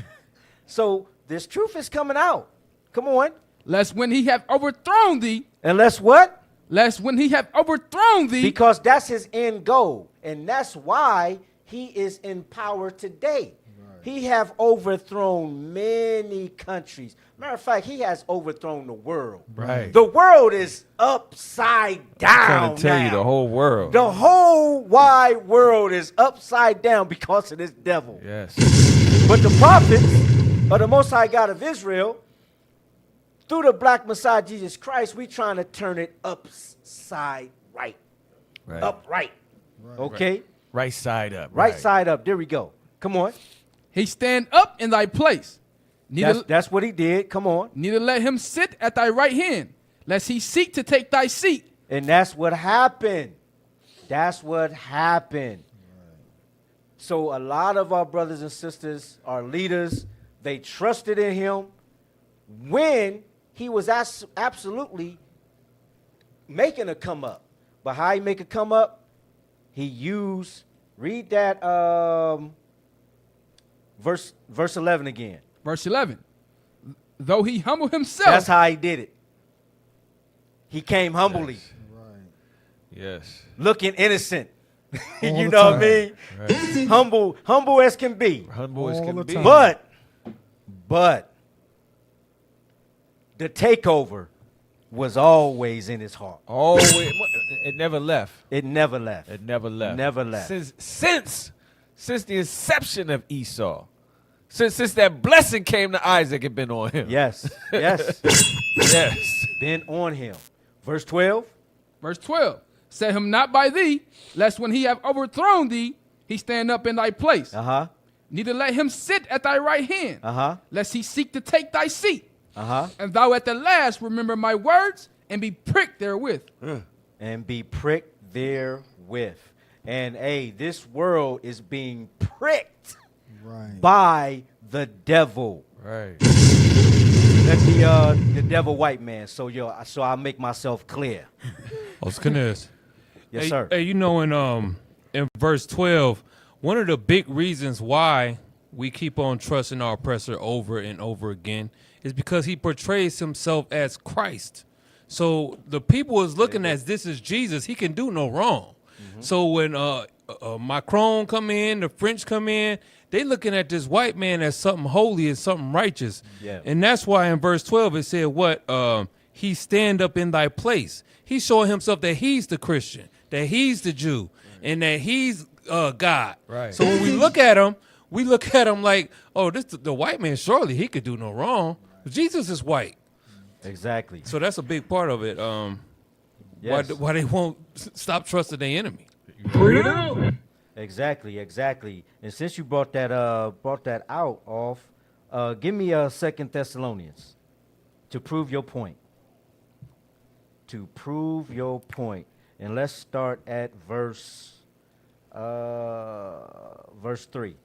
So this truth is coming out. Come on. Lest when he have overthrown thee. Unless what? Lest when he have overthrown thee. Because that's his end goal. And that's why he is in power today. Right. He have overthrown many countries. Matter of fact, he has overthrown the world. Right. The world is upside down. I'm trying to tell you, the whole world. The whole wide world is upside down because of this devil. Yes. But the prophets of the Most High God of Israel, through the black Messiah Jesus Christ, we trying to turn it upside right. Right. Upright. Right. Okay? Right side up. Right side up. There we go. Come on. He stand up in thy place. That's what he did. Come on. Neither let him sit at thy right hand, lest he seek to take thy seat. And that's what happened. That's what happened. Right. So a lot of our brothers and sisters, our leaders, they trusted in him when he was absolutely making a come up. But how he make a come up? He used, read that verse 11 again. Verse 11. Though he humble himself. That's how he did it. He came humbly. Yes. Right. Yes. Looking innocent. You know what I mean? Right. Humble as can be. Humble as can be. But the takeover was always in his heart. Always. It never left. It never left. It never left. Never left. Since the inception of Esau. Since that blessing came to Isaac, it been on him. Yes. Yes. Yes. Been on him. Verse 12. Verse 12. Set him not by thee, lest when he have overthrown thee, he stand up in thy place. Uh-huh. Neither let him sit at thy right hand, uh-huh, lest he seek to take thy seat. Uh-huh. And thou at the last remember my words and be pricked therewith. And be pricked therewith. And hey, this world is being pricked by the devil. Right. That's the devil white man. So I'll make myself clear. Yes, hey, sir. Hey, you know, in verse 12, one of the big reasons why we keep on trusting our oppressor over and over again is because he portrays himself as Christ. So the people is looking as this is Jesus. He can do no wrong. Mm-hmm. So when Macron come in, the French come in, they looking at this white man as something holy and something righteous. Yeah. And that's why in verse 12 it said what? He stand up in thy place. He's showing himself that he's the Christian, that he's the Jew, and that he's God. Right. So when we look at him like, oh, this the white man, surely he could do no wrong. Jesus is white. Exactly. So that's a big part of it. Yes. Why they won't stop trusting their enemy? Exactly, exactly. And since you brought that out off, give me 2 Thessalonians to prove your point. To prove your point. And let's start at verse 3.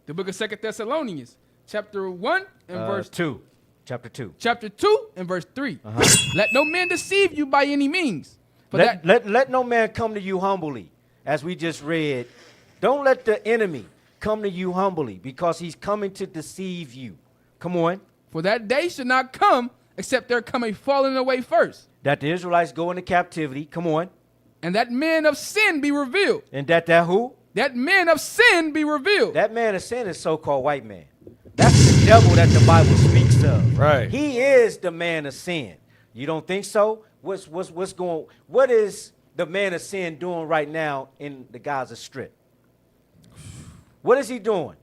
The book of 2 Thessalonians, chapter 1 and verse 2. Chapter 2. Chapter 2 and verse 3. Let no man deceive you by any means. Let no man come to you humbly, as we just read. Don't let the enemy come to you humbly, because he's coming to deceive you. Come on. For that day should not come except there come a falling away first. That the Israelites go into captivity. Come on. And that man of sin be revealed. And that who? That man of sin be revealed. That man of sin is so-called white man. That's the devil that the Bible speaks of. Right. He is the man of sin. You don't think so? What is the man of sin doing right now in the Gaza Strip? What is he doing?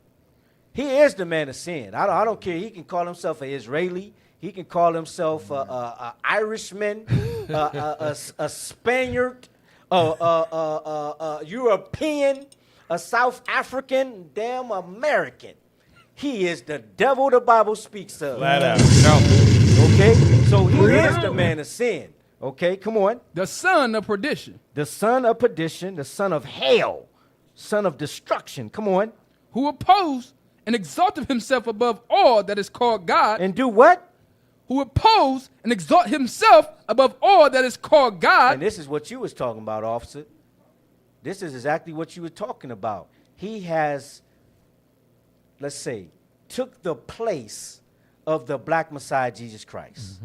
He is the man of sin. I don't care. He can call himself an Israeli. He can call himself a Irishman, a Spaniard, a European, a South African, damn American. He is the devil the Bible speaks of. Flat out. Okay? So he is the man of sin. Okay, come on. The son of perdition. The son of perdition, the son of hell, son of destruction. Come on. Who opposed and exalted himself above all that is called God. And do what? Who opposed and exalt himself above all that is called God. And this is what you was talking about, officer. This is exactly what you were talking about. He has, let's say, took the place of the black Messiah, Jesus Christ,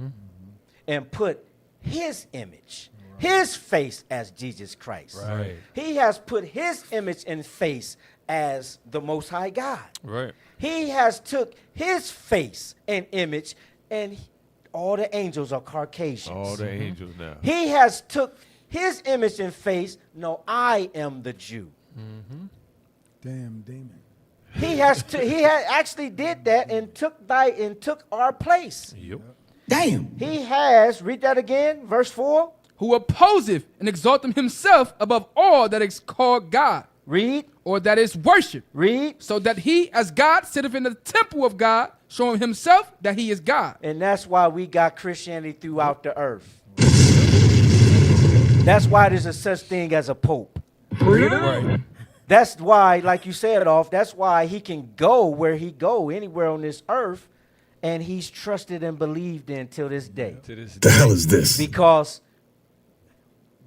and put his image, his face as Jesus Christ. Right. He has put his image and face as the Most High God. Right. He has took his face and image, and all the angels are Caucasians. All the angels now. He has took his image and face. No, I am the Jew. Damn, Damon. He actually did that and took our place. Yep. Damn. He has, read that again, verse 4. Who opposeth and exalteth himself above all that is called God. Read. Or that is worship. Read. So that he as God sitteth in the temple of God, showing himself that he is God. And that's why we got Christianity throughout the earth. That's why there's a such thing as a pope. Right. That's why, like you said, that's why he can go where he go, anywhere on this earth, and he's trusted and believed in till this day. The hell is this? Because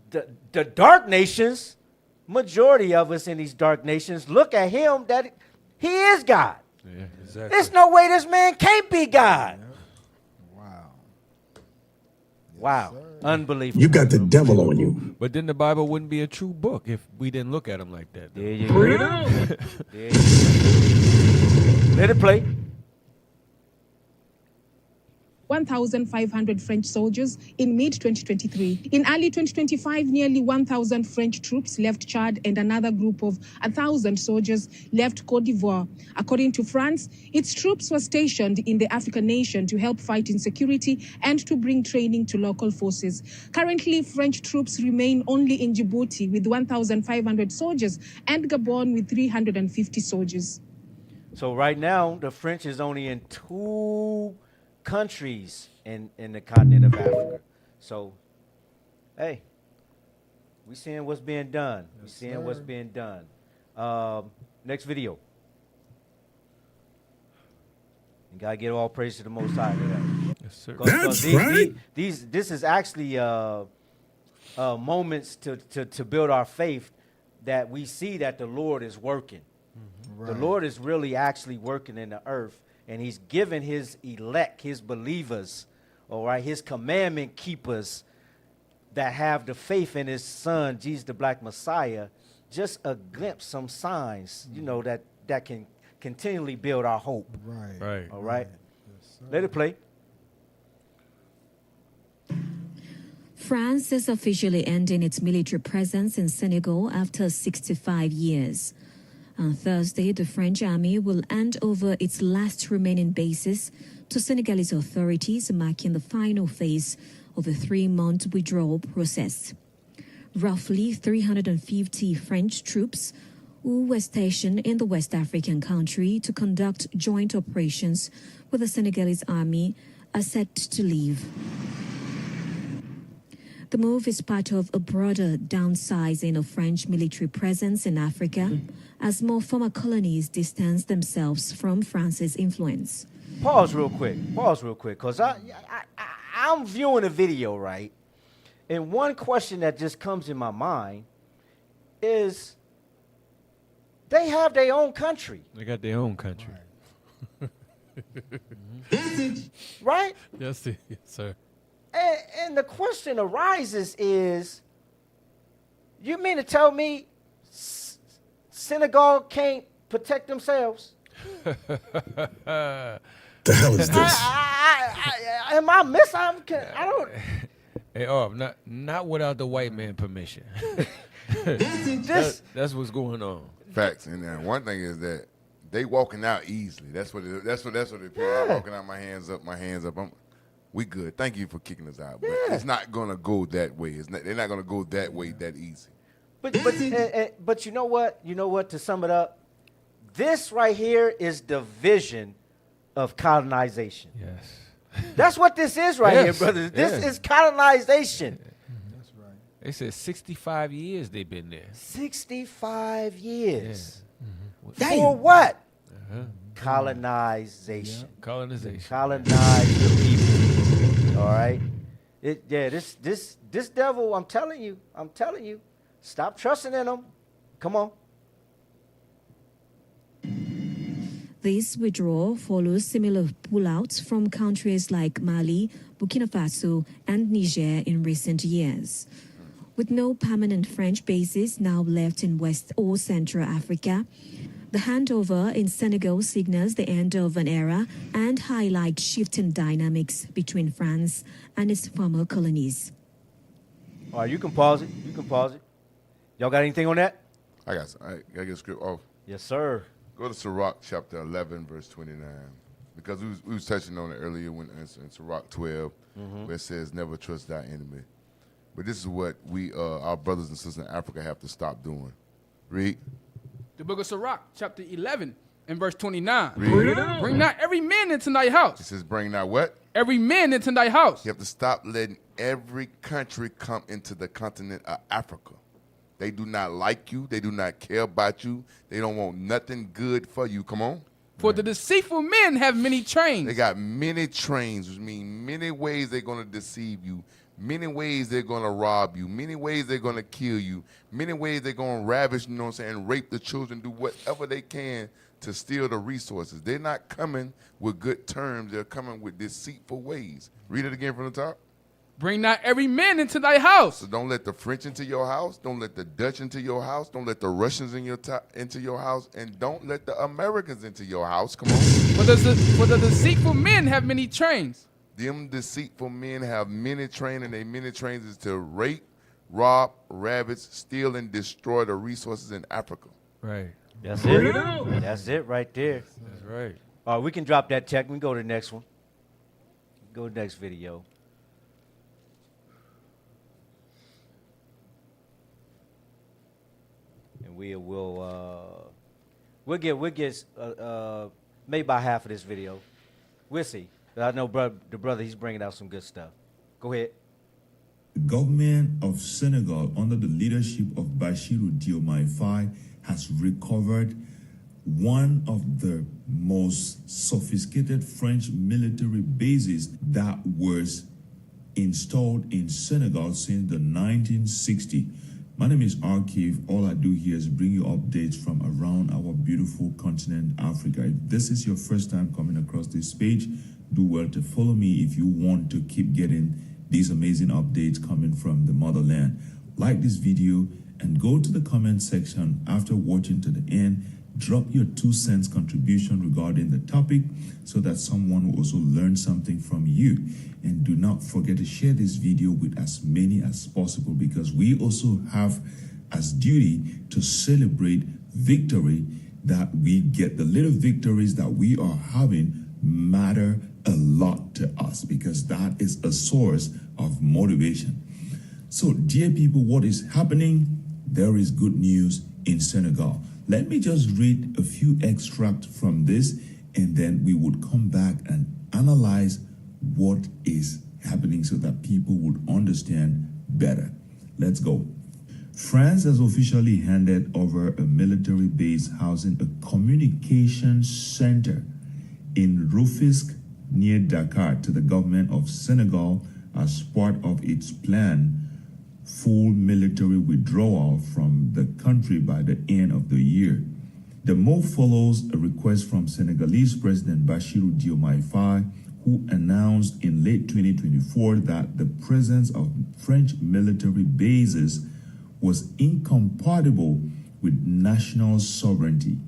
the dark nations, majority of us in these dark nations, look at him that he is God. Yeah, exactly. There's no way this man can't be God. Wow. Unbelievable. You got the devil on you. But then the Bible wouldn't be a true book if we didn't look at him like that. There you go. There you go. Let it play. 1,500 French soldiers in mid-2023. In early 2025, nearly 1,000 French troops left Chad and another group of 1,000 soldiers left Côte d'Ivoire. According to France, its troops were stationed in the African nation to help fight insecurity and to bring training to local forces. Currently, French troops remain only in Djibouti with 1,500 soldiers and Gabon with 350 soldiers. So right now, the French is only in 2 countries in the continent of Africa. So, hey, we seeing what's being done. We seeing what's being done. Next video. You gotta get all praise to the Most High for that. Yes, sir. That's right. This is actually moments to build our faith, that we see that the Lord is working. Right. The Lord is really actually working in the earth. And he's given his elect, his believers, all right, his commandment keepers that have the faith in his son, Jesus the Black Messiah, just a glimpse, some signs, you know, that can continually build our hope. Right. Right. All right. Yes, Let it play. France is officially ending its military presence in Senegal after 65 years. On Thursday, the French army will hand over its last remaining bases to Senegalese authorities, marking the final phase of a 3-month withdrawal process. Roughly 350 French troops who were stationed in the West African country to conduct joint operations with the Senegalese army are set to leave. The move is part of a broader downsizing of French military presence in Africa as more former colonies distance themselves from France's influence. Pause real quick, because I'm viewing a video, right? And one question that just comes in my mind is, they have their own country. They got their own country. Right? Yes, sir. And the question arises is, you mean to tell me Senegal can't protect themselves? The hell is this? Am I missing? I don't. Hey, not without the white man permission. That's what's going on. Facts. And then one thing is that they walking out easily. That's what it appears. Walking out, my hands up. We good. Thank you for kicking us out. But it's not gonna go that way. They're not gonna go that way that easy. But you know what? You know what? To sum it up, this right here is the vision of colonization. Yes. That's what this is right here, brothers. This is colonization. That's right. They said 65 years they've been there. 65 years. Yeah. For what? Colonization. Colonization. Colonize the people. All right. This devil. I'm telling you. Stop trusting in him. Come on. This withdrawal follows similar pullouts from countries like Mali, Burkina Faso, and Niger in recent years. With no permanent French bases now left in West or Central Africa, the handover in Senegal signals the end of an era and highlights shifting dynamics between France and its former colonies. All right, you can pause it. Y'all got anything on that? I gotta get a script off. Yes, sir. Go to Sirach chapter 11, verse 29. Because we was touching on it earlier when in Sirach 12, where it says, never trust thy enemy. But this is what our brothers and sisters in Africa have to stop doing. Read. The book of Sirach, chapter 11, and verse 29. Read. Bring not every man into thy house. It says, bring not what? Every man into thy house. You have to stop letting every country come into the continent of Africa. They do not like you. They do not care about you. They don't want nothing good for you. Come on. For the deceitful men have many trains. They got many trains, which means many ways they're going to deceive you. Many ways they're going to rob you. Many ways they're going to kill you. Many ways they're going to ravish, you know what I'm saying, rape the children, do whatever they can to steal the resources. They're not coming with good terms. They're coming with deceitful ways. Read it again from the top. Bring not every man into thy house. So don't let the French into your house. Don't let the Dutch into your house. Don't let the Russians into your house. And don't let the Americans into your house. Come on. For the deceitful men have many trains. Them deceitful men have many trains, and their many trains is to rape, rob, ravage, steal, and destroy the resources in Africa. Right. That's it. That's it right there. That's right. All right, we can drop that check. We can go to the next one. Go to the next video. And we'll get maybe about half of this video. We'll see. I know the brother, he's bringing out some good stuff. Go ahead. The government of Senegal, under the leadership of Bassirou Diomaye Faye, has recovered one of the most sophisticated French military bases that was installed in Senegal since the 1960s. My name is Archive. All I do here is bring you updates from around our beautiful continent, Africa. If this is your first time coming across this page, do well to follow me if you want to keep getting these amazing updates coming from the motherland. Like this video and go to the comment section after watching to the end. Drop your 2 cents contribution regarding the topic so that someone will also learn something from you. And do not forget to share this video with as many as possible, because we also have as duty to celebrate victory that we get. The little victories that we are having matter a lot to us because that is a source of motivation. So, dear people, what is happening? There is good news in Senegal. Let me just read a few extracts from this, and then we would come back and analyze what is happening so that people would understand better. Let's go. France has officially handed over a military base housing a communications center in Rufisque near Dakar to the government of Senegal as part of its planned full military withdrawal from the country by the end of the year. The move follows a request from Senegalese President Bassirou Diomaye Faye, who announced in late 2024 that the presence of French military bases was incompatible with national sovereignty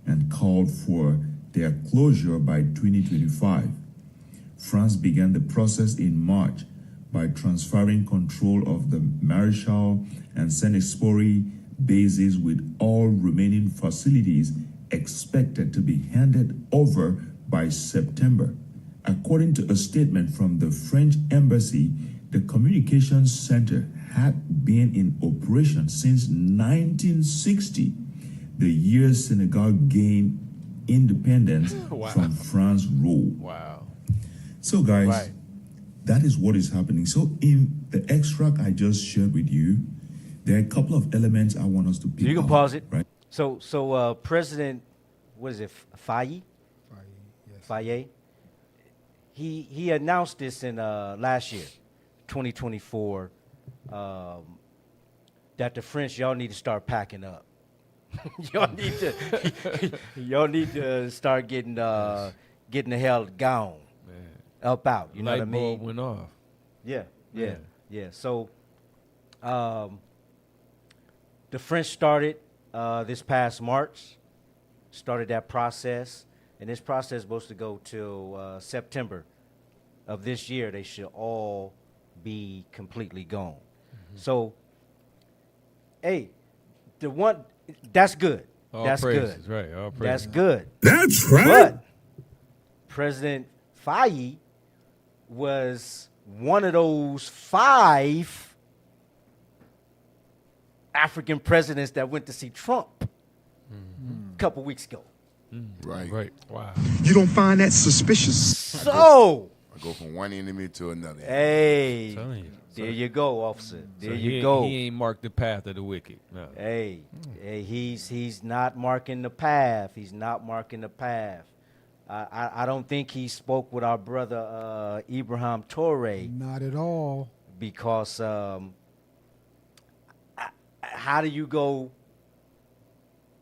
and called for their closure by 2025. France began the process in March by transferring control of the Maréchal and Saint-Exupéry bases, with all remaining facilities expected to be handed over by September. According to a statement from the French embassy, the communications center had been in operation since 1960, the year Senegal gained independence from France rule. Wow. So, guys, that is what is happening. So, in the extract I just shared with you, there are a couple of elements I want us to pick up. You can pause it. Right? So President, what is it, Faye? Faye. He announced this in last year, 2024, that the French, y'all need to start packing up. y'all need to start getting the hell gone, up out. You know what I mean? Light bulb went off. Yeah. So, the French started this past March, started that process, and this process is supposed to go till September of this year. They should all be completely gone. So, hey, that's good. That's praises, good. right? All That's praises. good. That's right. But President Faye was one of those 5 African presidents that went to see Trump a couple weeks ago. Right. Wow. You don't find that suspicious? So, I go from one enemy to another. hey, Telling you. there you go, officer. There So you go. He ain't marked the path of the wicked. No. Hey, he's not marking the path. He's not marking the path. I don't think he spoke with our brother Ibrahim Toure. Not at all. Because how do you go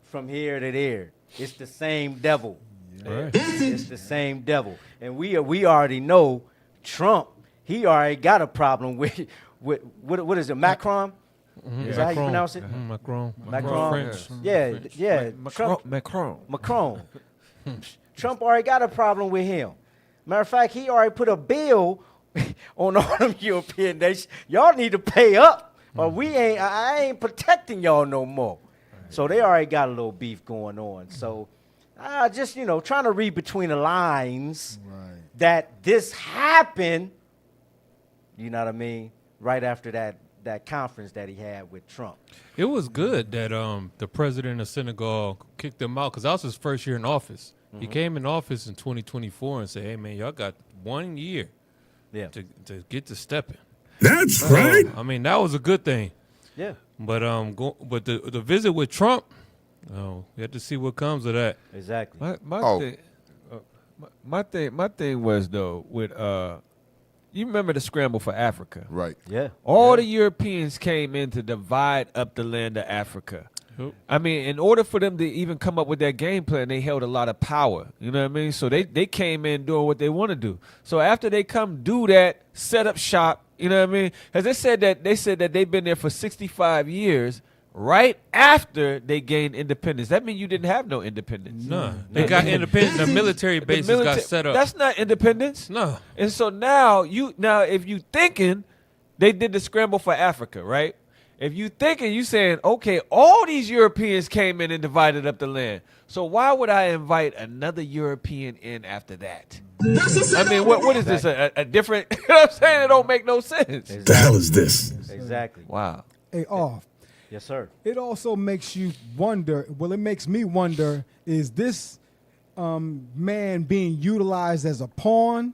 from here to there? It's the same devil. Right. It's the same devil. And we already know Trump, he already got a problem with what is it, Macron? Is that how you pronounce it? Macron. French. Yeah. Macron. Trump already got a problem with him. Matter of fact, he already put a bill on all them European nations. Y'all need to pay up, or I ain't protecting y'all no more. So they already got a little beef going on. So just, trying to read between the lines that this happened, you know what I mean, right after that conference that he had with Trump. It was good that the president of Senegal kicked him out because that was his first year in office. He came in office in 2024 and said, hey, man, y'all got 1 year to get to stepping. That's right. I mean, that was a good thing. Yeah. But the visit with Trump, we have to see what comes of that. Exactly. My thing was, though, with you remember the scramble for Africa, right? Yeah. All the Europeans came in to divide up the land of Africa. I mean, in order for them to even come up with their game plan, they held a lot of power. You know what I mean? So they came in doing what they want to do. So after they come do that, set up shop, you know what I mean? Because they said that they've been there for 65 years right after they gained independence. That means you didn't have no independence. No. They got independence. The military bases got set up. That's not independence. No. And so now if you thinking they did the scramble for Africa, right? If you thinking, you saying, okay, all these Europeans came in and divided up the land. So why would I invite another European in after that? I mean, what is this? A different? You know what I'm saying? It don't make no sense. The hell is this? Exactly. Wow. Hey, off. Yes, sir. It also makes you wonder. Well, it makes me wonder: is this man being utilized as a pawn,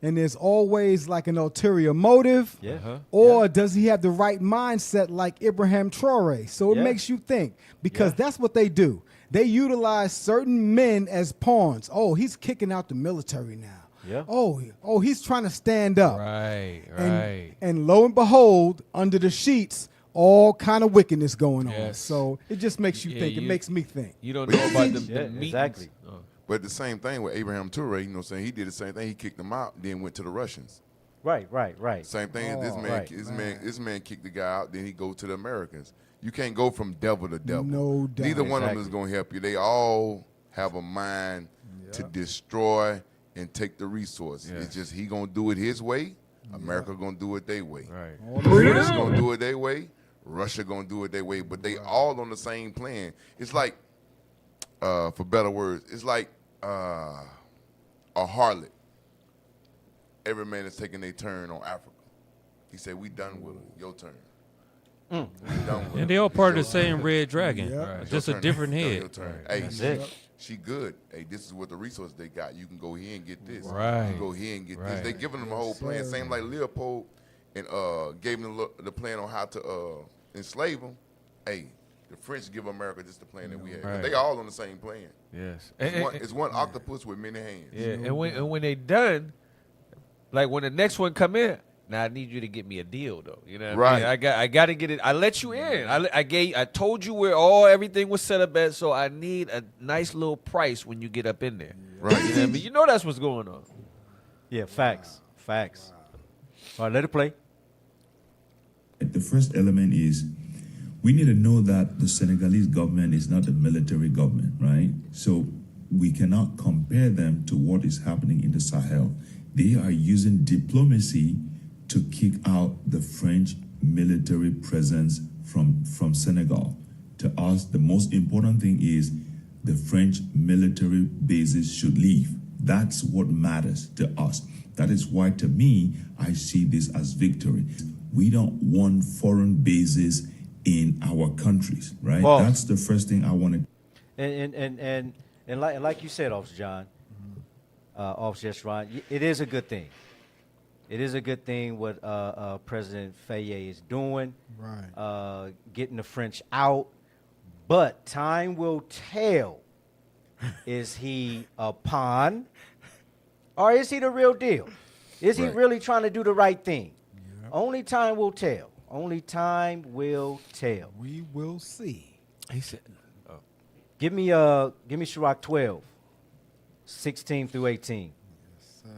and there's always like an ulterior motive? Yeah. Or does he have the right mindset like Ibrahim Traore? So it Yeah. makes you think, because that's what they do. They utilize certain men as pawns. Oh, he's kicking out the military now. Yeah. Oh, he's trying to stand up. Right. And lo and behold, under the sheets, all kind of wickedness going on. Yes. So it just makes you think. It makes me think. You don't know about the meetings. Exactly. But the same thing with Abraham Toure, you know what I'm saying? He did the same thing. He kicked them out, then went to the Russians. Right. Same thing as this man. Right. This man kicked the guy out, then he go to the Americans. You can't go from devil to devil. No doubt. Neither one of them is going to help you. They all have a mind to destroy and take the resources. Yes. It's just he going to do it his way. America going to do it their way. Right. British going to do it their way. Russia going to do it their way. But they all on the same plan. It's like, for better words, it's like a harlot. Every man is taking their turn on Africa. He said, we done with it. Your turn. We done with And it. they all part of the Your same turn. red dragon. Yeah. It's Just your a turn. different Your head. turn. Right. Hey, That's it. she good. Hey, this is what the resources they got. You can go here and get this. Right. You can go here and get this. Right. They giving them a whole plan. Same like Leopold and gave them the plan on how to enslave them. Hey, the French give America just the plan that we have. Right. They all on the same plan. Yes. It's one octopus with many hands. Yeah. And when they done, like when the next one come in, now I need you to get me a deal though. You know what I mean? I got to get it. I let you in. I told you where everything was set up at, so I need a nice little price when you get up in there. Right. You know what I mean? You know that's what's going on. Yeah, facts. All right, let it play. The first element is we need to know that the Senegalese government is not a military government, right? So we cannot compare them to what is happening in the Sahel. They are using diplomacy to kick out the French military presence from Senegal. To us, the most important thing is the French military bases should leave. That's what matters to us. That is why, to me, I see this as victory. We don't want foreign bases in our countries, right? Well, that's the first thing I want to. And like you said, Officer John, Officer Ron, it is a good thing. It is a good thing what President Faye is doing, Right. Getting the French out. But time will tell. Is he a pawn, or is he the real deal? Is he really trying to do the right thing? Yep. Only time will tell. Only time will tell. We will see. He said, Give me Sirach 12, 16 through 18. Yes, sir.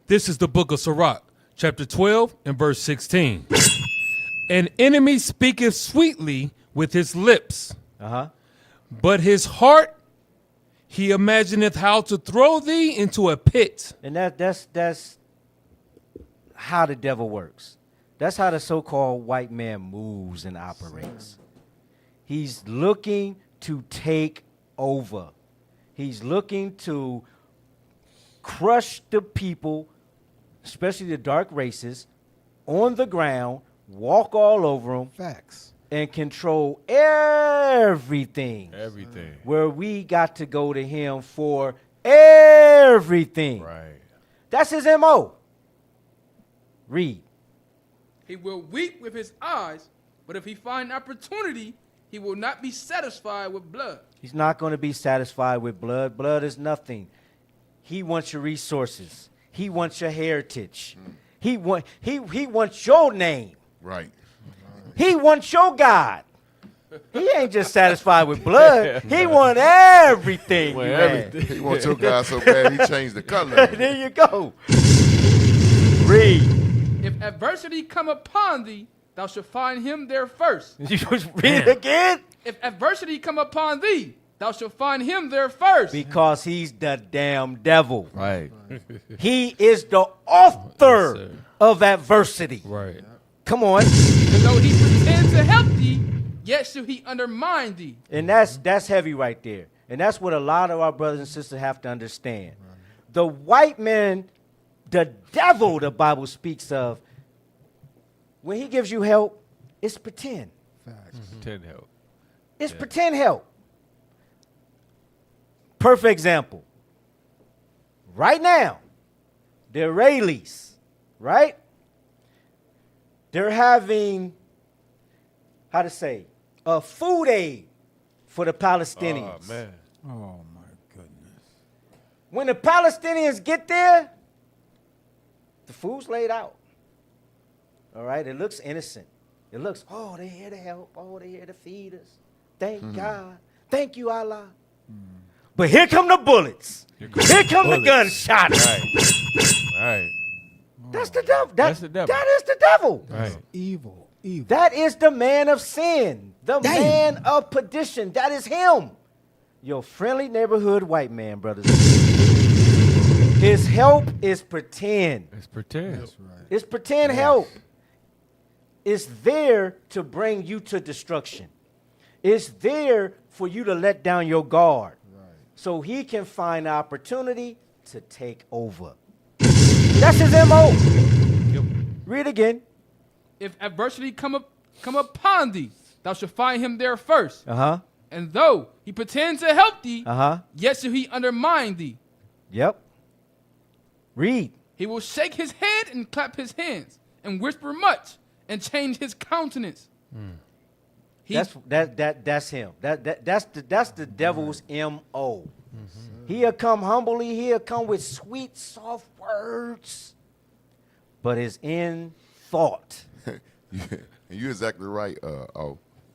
This is the book of Sirach, chapter 12 and verse 16. An enemy speaketh sweetly with his lips, but his heart he imagineth how to throw thee into a pit. And that's how the devil works. That's how the so-called white man moves and operates. He's looking to take over. He's looking to crush the people, especially the dark races, on the ground, walk all over them. Facts. And control everything. Everything. Where we got to go to him for everything. Right. That's his M.O. Read. He will weep with his eyes, but if he find opportunity, he will not be satisfied with blood. He's not going to be satisfied with blood. Blood is nothing. He wants your resources. He wants your heritage. He wants your name. Right. He wants your God. He ain't just satisfied with blood. He want everything. He wants your God so bad he changed the color. There you go. Read. If adversity come upon thee, thou shalt find him there first. You just read it again? If adversity come upon thee, thou shalt find him there first. Because he's the damn devil. Right. He is the author of adversity. Right. Come on. And though he pretend to help thee, yet shall he undermine thee. And that's heavy right there. And that's what a lot of our brothers and sisters have to understand. The white man, the devil the Bible speaks of, when he gives you help, it's pretend. Pretend help. It's pretend help. Perfect example. Right now, the Israelis, right? They're having, how to say, a food aid for the Palestinians. Oh, man. Oh, my goodness. When the Palestinians get there, the food's laid out. All right? It looks innocent. It looks, oh, they're here to help. Oh, they're here to feed us. Thank God. Thank you, Allah. But here come the bullets. Here come the gunshots. Right. That's the devil. That's the devil. That is the devil. Right. Evil. Evil. That is the man of sin, the man of perdition. That is him. Your friendly neighborhood white man, brothers. His help is pretend. It's pretend. That's right. It's pretend help. It's there to bring you to destruction. It's there for you to let down your guard. So he can find an opportunity to take over. That's his MO. Read again. If adversity come upon thee, thou shalt find him there first. Uh-huh. And though he pretend to help thee, Uh-huh. yet shall he undermine thee. Yep. Read. He will shake his head and clap his hands and whisper much and change his countenance. That's him. That's the devil's MO. He'll come humbly, he'll come with sweet, soft words, but it's in thought. You're exactly right,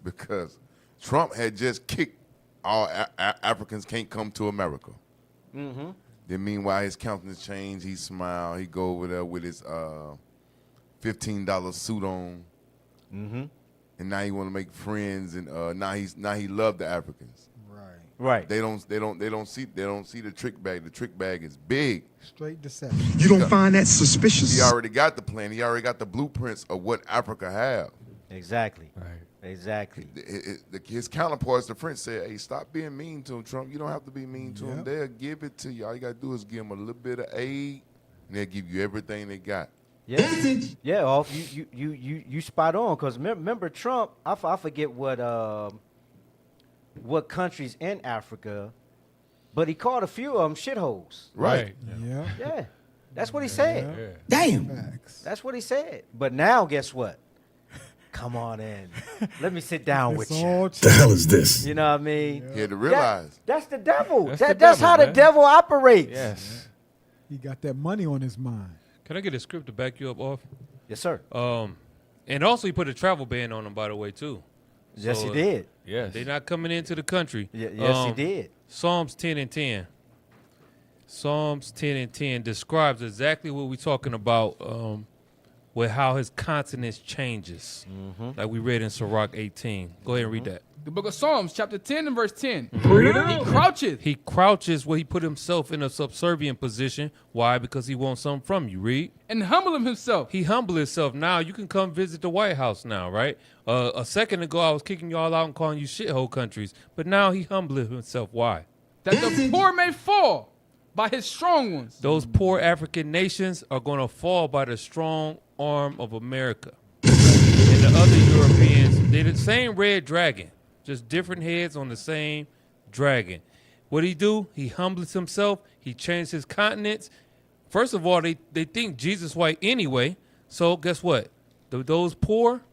because Trump had just kicked all Africans can't come to America. Mm-hmm. Then meanwhile, his countenance changed. He smiled. He go over there with his $15 suit on. Mm-hmm. And now he want to make friends, and now he love the Africans. Right. They don't see the trick bag. The trick bag is big. Straight deception. You don't find that suspicious? He already got the plan. He already got the blueprints of what Africa have. Exactly. Right. Exactly. His counterparts, the French, said, "Hey, stop being mean to him, Trump. You don't have to be mean to him. They'll give it to you. All you gotta do is give them a little bit of aid, and they'll give you everything they got." Yeah, yeah. You spot on, because remember Trump. I forget what countries in Africa, but he called a few of them shitholes. Right. Yeah. Yeah. That's what he said. Damn. Facts. That's what he said. But now, guess what? Come on in. Let me sit down with you. What the hell is this? You know what I mean? He had to realize. That's the devil. That's the That's devil, how man. the devil operates. Yes. He got that money on his mind. Can I get a script to back you up off? Yes, sir. And also he put a travel ban on them, by the way, too. Yes, So, he did. Yes. They're not coming into the country. Yes, he did. Psalms 10 and 10. Psalms 10 and 10 describes exactly what we're talking about with how his countenance changes. Like we read in Sirach 18. Go ahead and read that. The book of Psalms, chapter 10 and verse 10. He croucheth. He crouches where he put himself in a subservient position. Why? Because he wants something from you. Read. And humble himself. He humbled himself. Now you can come visit the White House now, right? A second ago, I was kicking y'all out and calling you shithole countries. But now he humbled himself. Why? That the poor may fall by his strong ones. Those poor African nations are going to fall by the strong arm of America. And the other Europeans, they're the same red dragon, just different heads on the same dragon. What he do? He humbles himself. He changed his countenance. First of all, they think Jesus white anyway. So guess what? Those poor,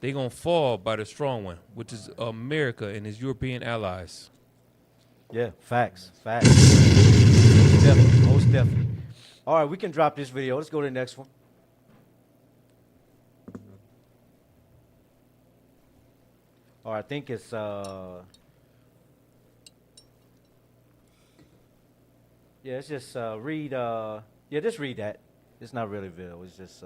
they're going to fall by the strong one, which is America and his European allies. Yeah, facts. Most definitely. All right, we can drop this video. Let's go to the next one. All right, I think it's yeah, it's just read just read that. It's not really video. It's just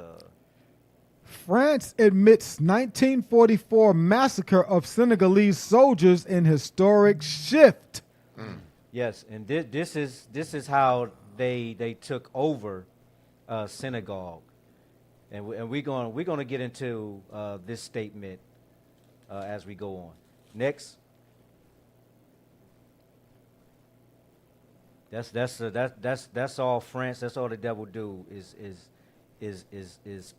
France admits 1944 massacre of Senegalese soldiers in historic shift. yes, and this is how they took over Senegal, and we're going to get into this statement as we go on. Next. That's all France. That's all the devil do is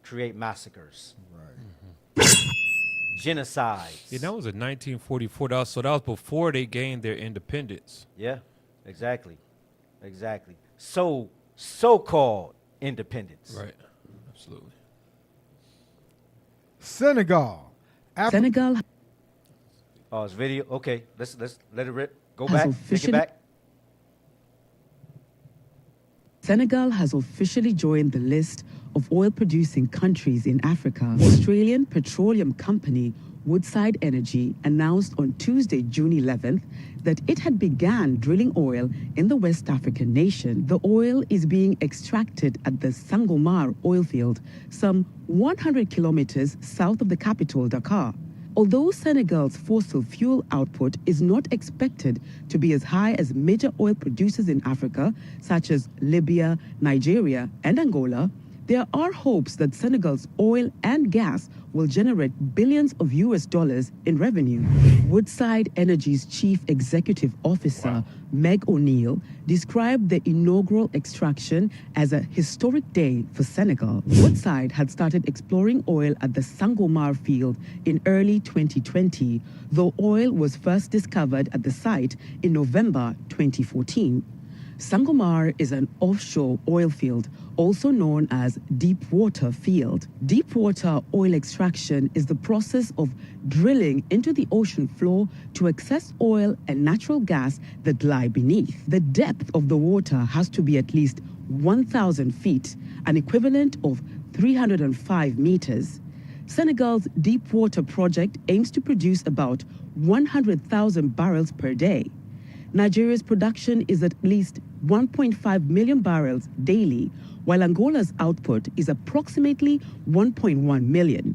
create massacres. Right. Genocides. Yeah, that was in 1944. So that was before they gained their independence. Yeah, exactly. So-called independence. Right. Absolutely. Senegal. Senegal Oh, it's video. Okay, let's let it rip. Go Has back. Take it officially- back. Senegal has officially joined the list of oil-producing countries in Africa. Australian petroleum company Woodside Energy announced on Tuesday, June 11th, that it had begun drilling oil in the West African nation. The oil is being extracted at the Sangomar oil field, some 100 kilometers south of the capital, Dakar. Although Senegal's fossil fuel output is not expected to be as high as major oil producers in Africa, such as Libya, Nigeria, and Angola, there are hopes that Senegal's oil and gas will generate billions of US dollars in revenue. Woodside Energy's chief executive officer, Meg O'Neill, described the inaugural extraction as a historic day for Senegal. Woodside had started exploring oil at the Sangomar field in early 2020, though oil was first discovered at the site in November 2014. Sangomar is an offshore oil field, also known as deep water field. Deep water oil extraction is the process of drilling into the ocean floor to access oil and natural gas that lie beneath. The depth of the water has to be at least 1,000 feet, an equivalent of 305 meters. Senegal's deep water project aims to produce about 100,000 barrels per day. Nigeria's production is at least 1.5 million barrels daily, while Angola's output is approximately 1.1 million.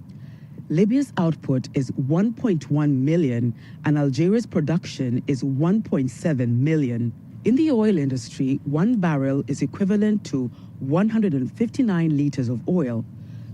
Libya's output is 1.1 million, and Algeria's production is 1.7 million. In the oil industry, 1 barrel is equivalent to 159 liters of oil.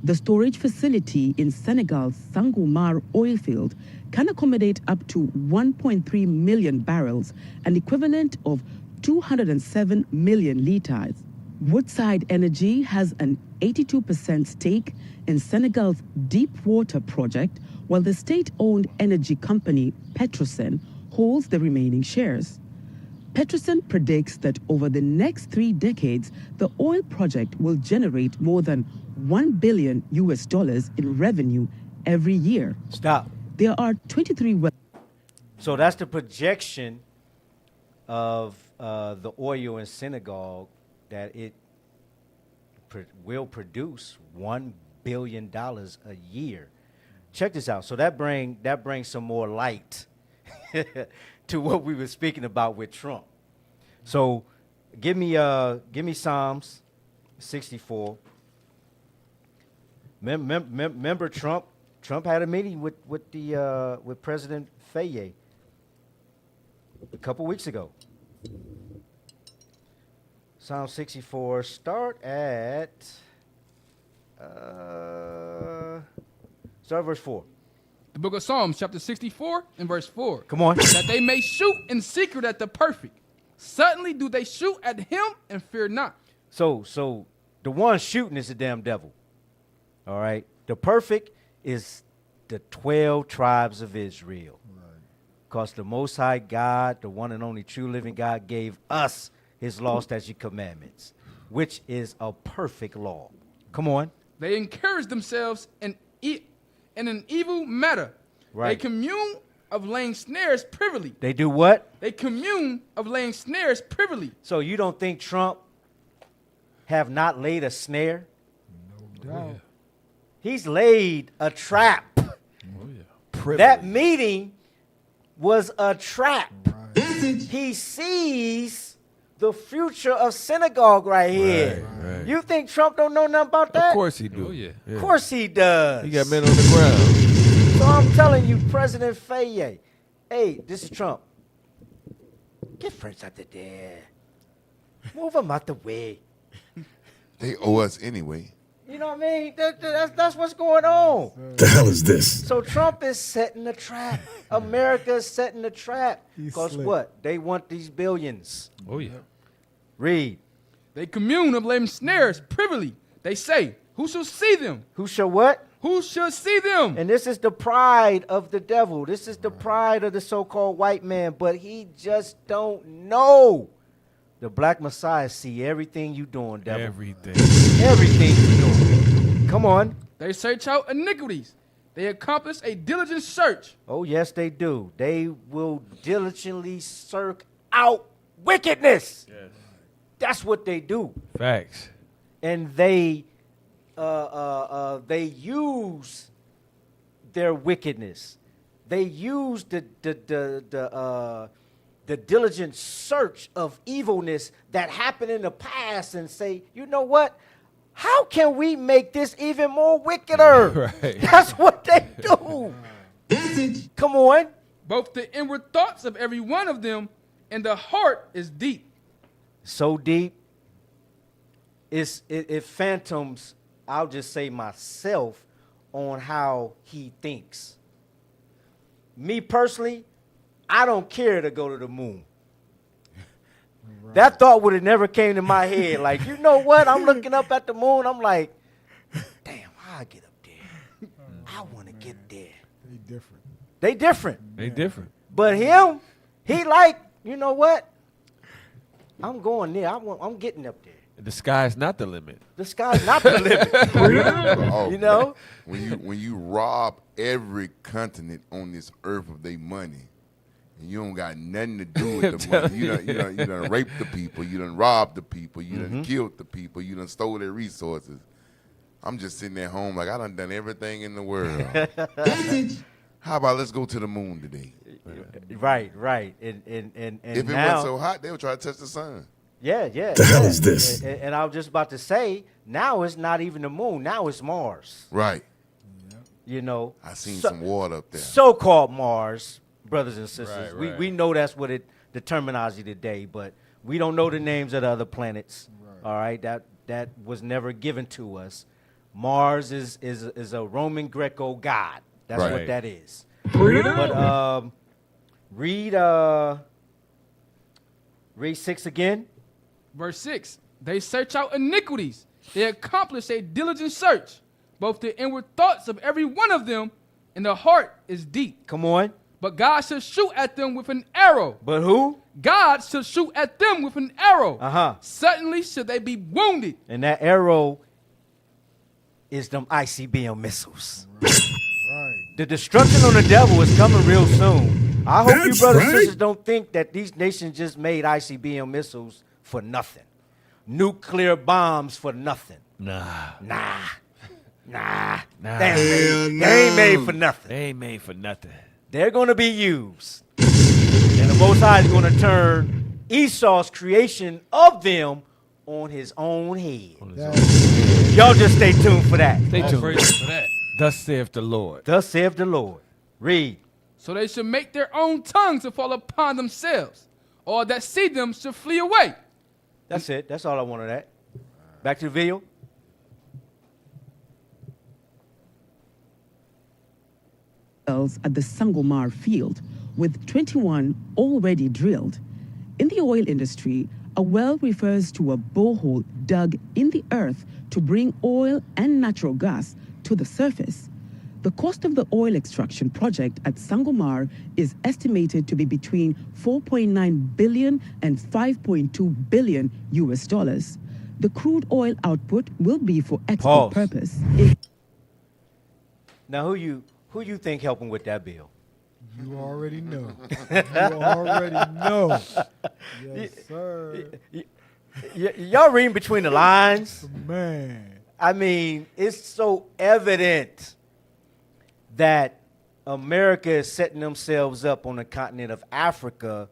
The storage facility in Senegal's Sangomar oil field can accommodate up to 1.3 million barrels, an equivalent of 207 million liters. Woodside Energy has an 82% stake in Senegal's deep water project, while the state-owned energy company Petrosen holds the remaining shares. Petrosen predicts that over the next 3 decades, the oil project will generate more than $1 billion US dollars in revenue every year. Stop. There are 23 So that's the projection of the oil in Senegal, that it will produce $1 billion a year. Check this out. So that brings some more light to what we were speaking about with Trump. So give me Psalms 64. Remember Trump? Trump had a meeting with President Faye a couple weeks ago. Psalm 64. Start at verse 4. The book of Psalms, chapter 64 and verse 4. Come on. That they may shoot in secret at the perfect. Suddenly do they shoot at him and fear not. So the one shooting is the damn devil. All right. The perfect is the 12 tribes of Israel. Because the Most High God, the one and only true living God, gave us his law, statutes, commandments, which is a perfect law. Come on. They encourage themselves in an evil matter. Right. They commune of laying snares privily. They do what? They commune of laying snares privily. So you don't think Trump have not laid a snare? No doubt. He's laid a trap. That meeting was a trap. He sees the future of synagogue right here. Right. You think Trump don't know nothing about that? Of course he do. Oh, yeah. Of course he does. He got men on the ground. So I'm telling you, President Faye, hey, this is Trump. Get French out of there. Move him out the way. They owe us anyway. You know what I mean? That's what's going on. The hell is this? So Trump is setting a trap. America is setting a trap. Because what? They want these billions. Oh, yeah. Read. They commune of laying snares privily. They say, who shall see them? Who shall what? Who shall see them? And this is the pride of the devil. This is the pride of the so-called white man. But he just don't know. The black Messiah see everything you doing, devil. Everything. Everything you doing. Come on. They search out iniquities. They accomplish a diligent search. Oh, yes, they do. They will diligently search out wickedness. Yes. That's what they do. Facts. And they use their wickedness. They use the diligent search of evilness that happened in the past and say, you know what? How can we make this even more wickeder? Right. That's what they do. Come on. Both the inward thoughts of every one of them and the heart is deep. So deep. It phantoms, I'll just say myself, on how he thinks. Me personally, I don't care to go to the moon. Right. That thought would have never came to my head. Like, you know what? I'm looking up at the moon. I'm like, damn, how I get up there? I want to get there. They different. They different. They different. But him, he like, you know what? I'm going there. I'm getting up there. The sky's not the limit. The sky's not the limit. Oh, you know? When you rob every continent on this earth of their money, and you don't got nothing to do with the money. You done raped the people. You done robbed the people. You done killed the people. You done stole their resources. I'm just sitting at home like I done everything in the world. How about let's go to the moon today? Right. And if it now, wasn't so hot, they would try to touch the sun. Yeah. The hell is this? And I was just about to say, now it's not even the moon. Now it's Mars. Right. You know. I seen some water up there. So-called Mars, brothers and sisters. Right. We know that's what the terminology today, but we don't know the names of the other planets. Right. All right. That was never given to us. Mars is a Roman Greco god. That's what that is. But read 6 again. Verse 6, they search out iniquities. They accomplish a diligent search. Both the inward thoughts of every one of them and the heart is deep. Come on. But God shall shoot at them with an arrow. But who? God shall shoot at them with an arrow. Uh-huh. Suddenly shall they be wounded. And that arrow is them ICBM missiles. Right. The destruction on the devil is coming real soon. I hope you brothers and sisters don't think that these nations just made ICBM missiles for nothing. Nuclear bombs for nothing. Nah. They ain't made for nothing. They ain't made for nothing. They're going to be used. And the Most High is going to turn Esau's creation of them on his own head. Y'all just stay tuned for that. Stay tuned for that. Thus saith the Lord. Thus saith the Lord. Read. So they shall make their own tongues to fall upon themselves. All that see them shall flee away. That's it. That's all I wanted at. Back to the video. At the Sangomar field, with 21 already drilled. In the oil industry, a well refers to a borehole dug in the earth to bring oil and natural gas to the surface. The cost of the oil extraction project at Sangomar is estimated to be between 4.9 billion and 5.2 billion US dollars. The crude oil output will be for export purpose. Now, who you think helping with that bill? You already know. You already know. Yes, sir. Y'all reading between the lines? Man. I mean, it's so evident that America is setting themselves up on the continent of Africa,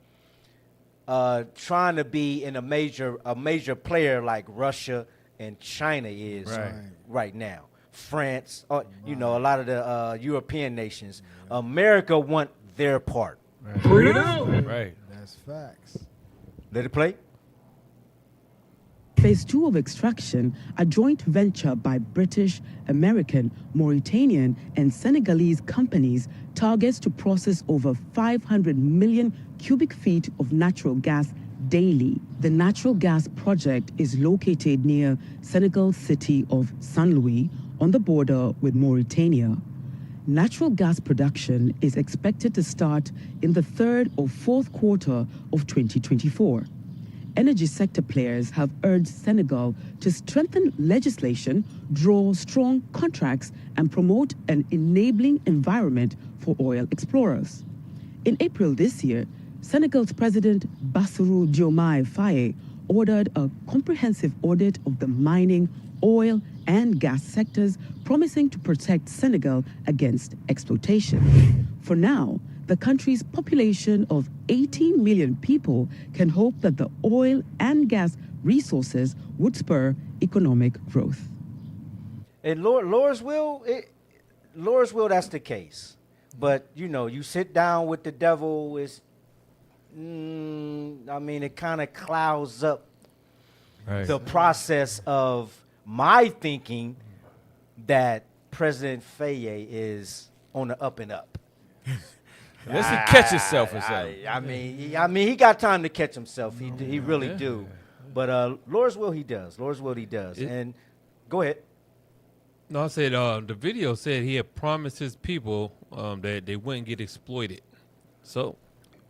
trying to be in a major player like Russia and China is right now. France, you know, a lot of the European nations. America want their part. Right. That's facts. Let it play. Phase 2 of extraction, a joint venture by British, American, Mauritanian, and Senegalese companies, targets to process over 500 million cubic feet of natural gas daily. The natural gas project is located near Senegal's city of Saint Louis on the border with Mauritania. Natural gas production is expected to start in the third or fourth quarter of 2024. Energy sector players have urged Senegal to strengthen legislation, draw strong contracts, and promote an enabling environment for oil explorers. In April this year, Senegal's President Bassirou Diomaye Faye ordered a comprehensive audit of the mining, oil, and gas sectors, promising to protect Senegal against exploitation. For now, the country's population of 18 million people can hope that the oil and gas resources would spur economic growth. In Lawrenceville, that's the case. But, you know, you sit down with the devil, it kind of clouds up the process of my thinking that President Faye is on the up and up. Unless he catch himself or something. I mean, he got time to catch himself. He really do. But Lawrenceville, he does. And go ahead. No, I said the video said he had promised his people that they wouldn't get exploited. So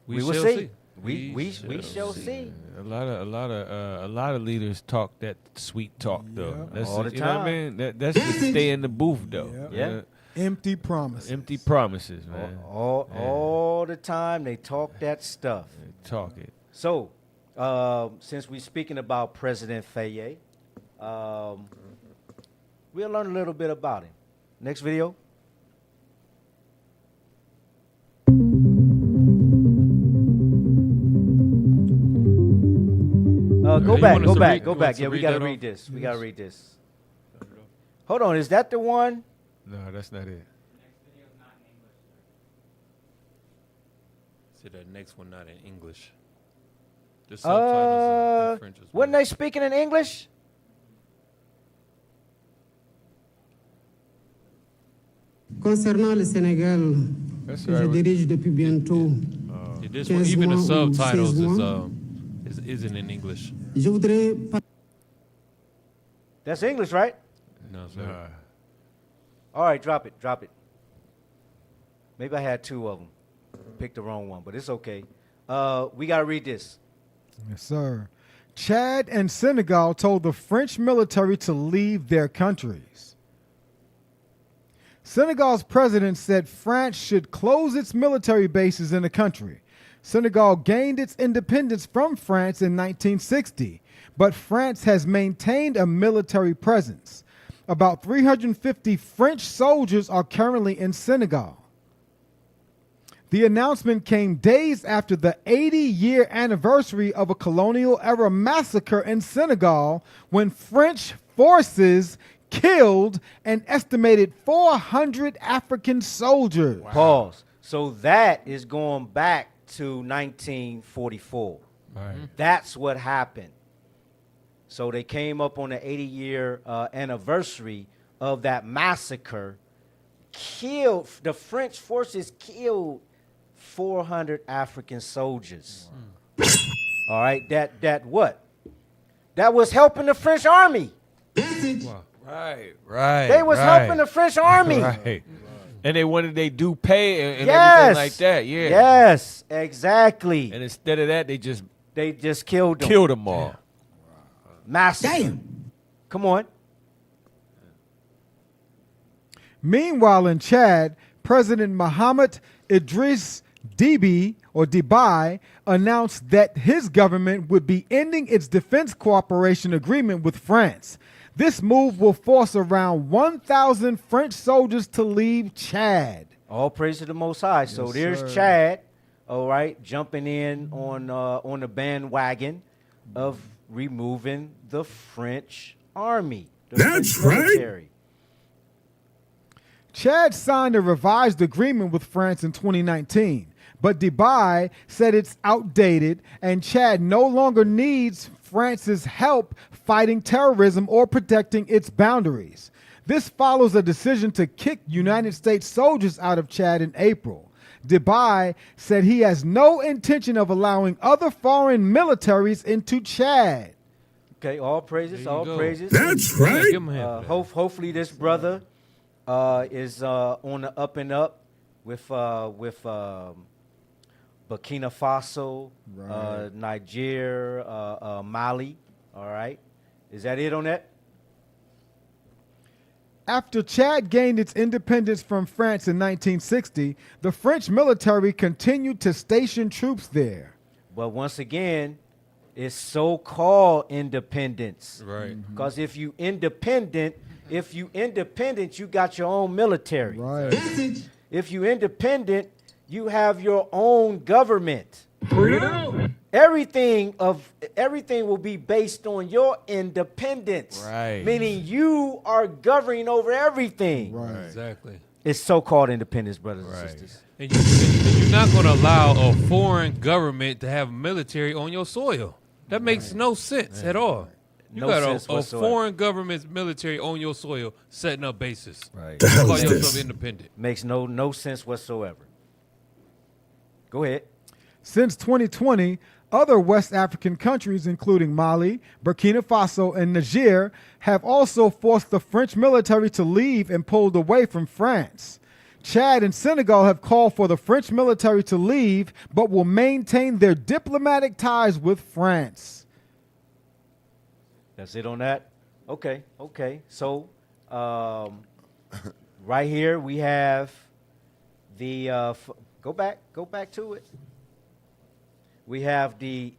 we will shall see. see. We shall see. A lot of leaders talk that sweet talk though. That's all the time. You know what I mean? That's just stay in the booth though. Yeah. Empty promises. Empty promises, man. All the time they talk that stuff. They talk it. So, since we're speaking about President Faye, we'll learn a little bit about him. Next video. Go back. Yeah, we got to read this. We got to read this. Hold on, is that the one? No, that's not it. See, the next one not in English. The subtitles in French as well. Wasn't they speaking in English? Concernant le Sénégal, que je dirige depuis bientôt. This one, even the subtitles isn't in English. Je voudrais. That's English, right? No, sir. All right, drop it. Maybe I had two of them. Picked the wrong one, but it's okay. We got to read this. Yes, sir. Chad and Senegal told the French military to leave their countries. Senegal's president said France should close its military bases in the country. Senegal gained its independence from France in 1960, but France has maintained a military presence. About 350 French soldiers are currently in Senegal. The announcement came days after the 80-year anniversary of a colonial-era massacre in Senegal when French forces killed an estimated 400 African soldiers. Wow. Pause. So that is going back to 1944. Right. That's what happened. So they came up on the 80-year anniversary of that massacre. The French forces killed 400 African soldiers. All right, that what? That was helping the French army. Wow. Right. They was helping the French army. Right. And they wanted they do pay and yes. everything like that. Yeah. Yes, exactly. And instead of that, they just killed them. Killed them all. Massacre. Damn. Come on. Meanwhile, in Chad, President Mohamed Idris Deby announced that his government would be ending its defense cooperation agreement with France. This move will force around 1,000 French soldiers to leave Chad. All praise to the Most High. So there's Chad, all right, jumping in on the bandwagon of removing the French army. That's right. Chad signed a revised agreement with France in 2019, but Deby said it's outdated and Chad no longer needs France's help fighting terrorism or protecting its boundaries. This follows a decision to kick United States soldiers out of Chad in April. Deby said he has no intention of allowing other foreign militaries into Chad. Okay, all praises, all praises. That's right. Hopefully this brother is on the up and up with Burkina Faso, Right. Niger, Mali. All right, is that it on that? After Chad gained its independence from France in 1960, the French military continued to station troops there. But once again, it's so-called independence. Right. Because if you independent, you got your own military. Right. If you independent, you have your own government. Everything will be based on your independence. Right. Meaning you are governing over everything. Right. Exactly. It's so-called independence, brothers and sisters. And you're not going to allow a foreign government to have military on your soil. That makes no sense at all. You No got sense a whatsoever. foreign government's military on your soil setting up bases. Right. You call yourself independent. Makes no sense whatsoever. Go ahead. Since 2020, other West African countries, including Mali, Burkina Faso, and Niger, have also forced the French military to leave and pulled away from France. Chad and Senegal have called for the French military to leave, but will maintain their diplomatic ties with France. That's it on that? Okay. So, right here we have the, go back to it. We have the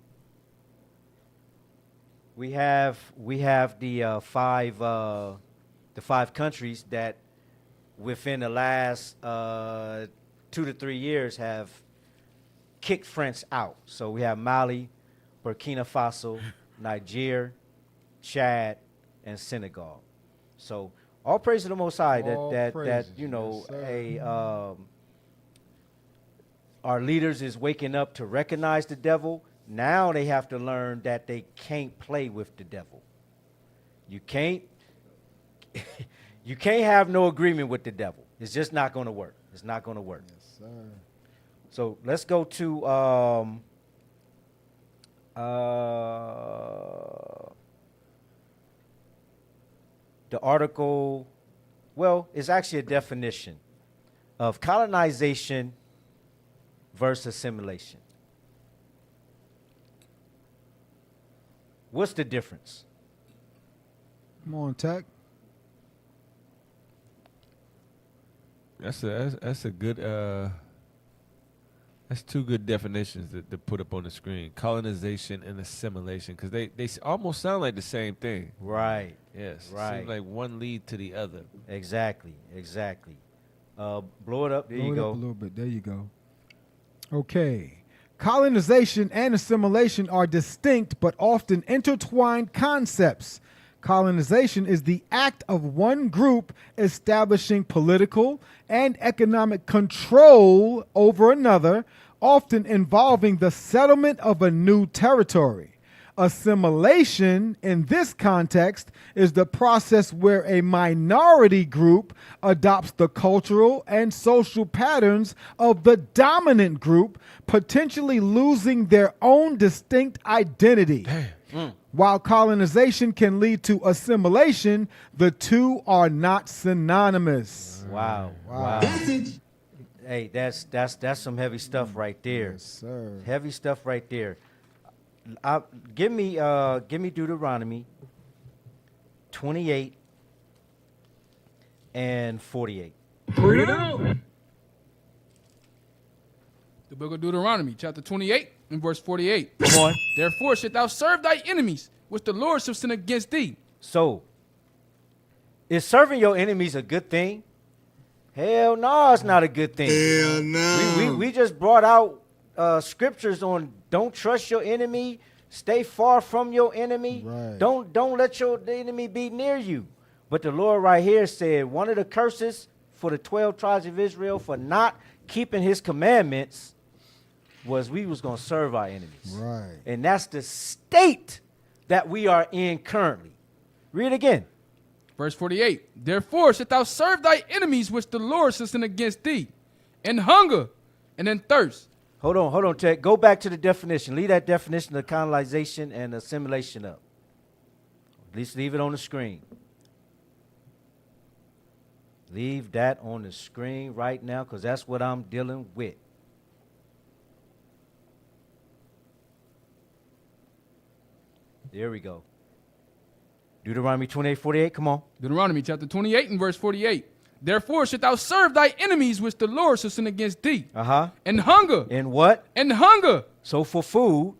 five countries that within the last 2 to 3 years have kicked France out. So we have Mali, Burkina Faso, Niger, Chad, and Senegal. So all praise to the Most High that you know, our leaders is waking up to recognize the devil. Now they have to learn that they can't play with the devil. You can't have no agreement with the devil. It's just not going to work. It's not going to work. Yes, sir. So let's go to the article. Well, it's actually a definition of colonization versus assimilation. What's the difference? Come on, Tech. That's a good that's two good definitions to put up on the screen: colonization and assimilation, because they almost sound like the same thing. Right. Yes. Right. Seems like one lead to the other. Exactly. Blow it up. There Blow you it go. up a little bit. There you go. Okay. Colonization and assimilation are distinct but often intertwined concepts. Colonization is the act of one group establishing political and economic control over another, often involving the settlement of a new territory. Assimilation, in this context, is the process where a minority group adopts the cultural and social patterns of the dominant group, potentially losing their own distinct identity. While colonization can lead to assimilation, the two are not synonymous. Wow. Hey, that's some heavy stuff right there. Yes, sir. Heavy stuff right there. Give me Deuteronomy 28 and 48. Bring it out. The book of Deuteronomy, chapter 28 and verse 48. Come on. Therefore shalt thou serve thy enemies, which the Lord shall send against thee. So, is serving your enemies a good thing? Hell no, it's not a good thing. Hell no. We just brought out scriptures on don't trust your enemy, stay far from your enemy, Right. don't let your enemy be near you. But the Lord right here said one of the curses for the 12 tribes of Israel for not keeping his commandments was we was going to serve our enemies. Right. And that's the state that we are in currently. Read again. Verse 48. Therefore shalt thou serve thy enemies which the Lord shall send against thee, in hunger and in thirst. Hold on, Ted. Go back to the definition. Leave that definition of colonization and assimilation up. At least leave it on the screen. Leave that on the screen right now, because that's what I'm dealing with. There we go. Deuteronomy 28:48. Come on. Deuteronomy chapter 28 and verse 48. Therefore shalt thou serve thy enemies which the Lord shall send against thee. And hunger. And what? And hunger. So for food,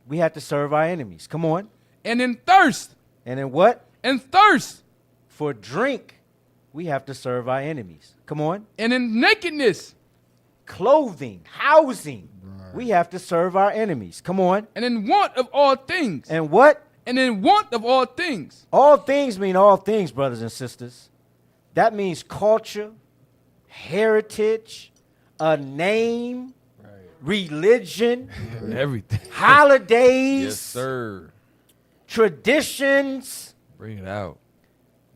we have to serve our enemies. Come on. And in thirst. And in what? And thirst. For drink, we have to serve our enemies. Come on. And in nakedness. Clothing, housing, we have to serve our enemies. Come on. And in want of all things. And what? And in want of all things. All things mean all things, brothers and sisters. That means culture, heritage, a name, religion, everything. Holidays. Yes, sir. Traditions. Bring it out.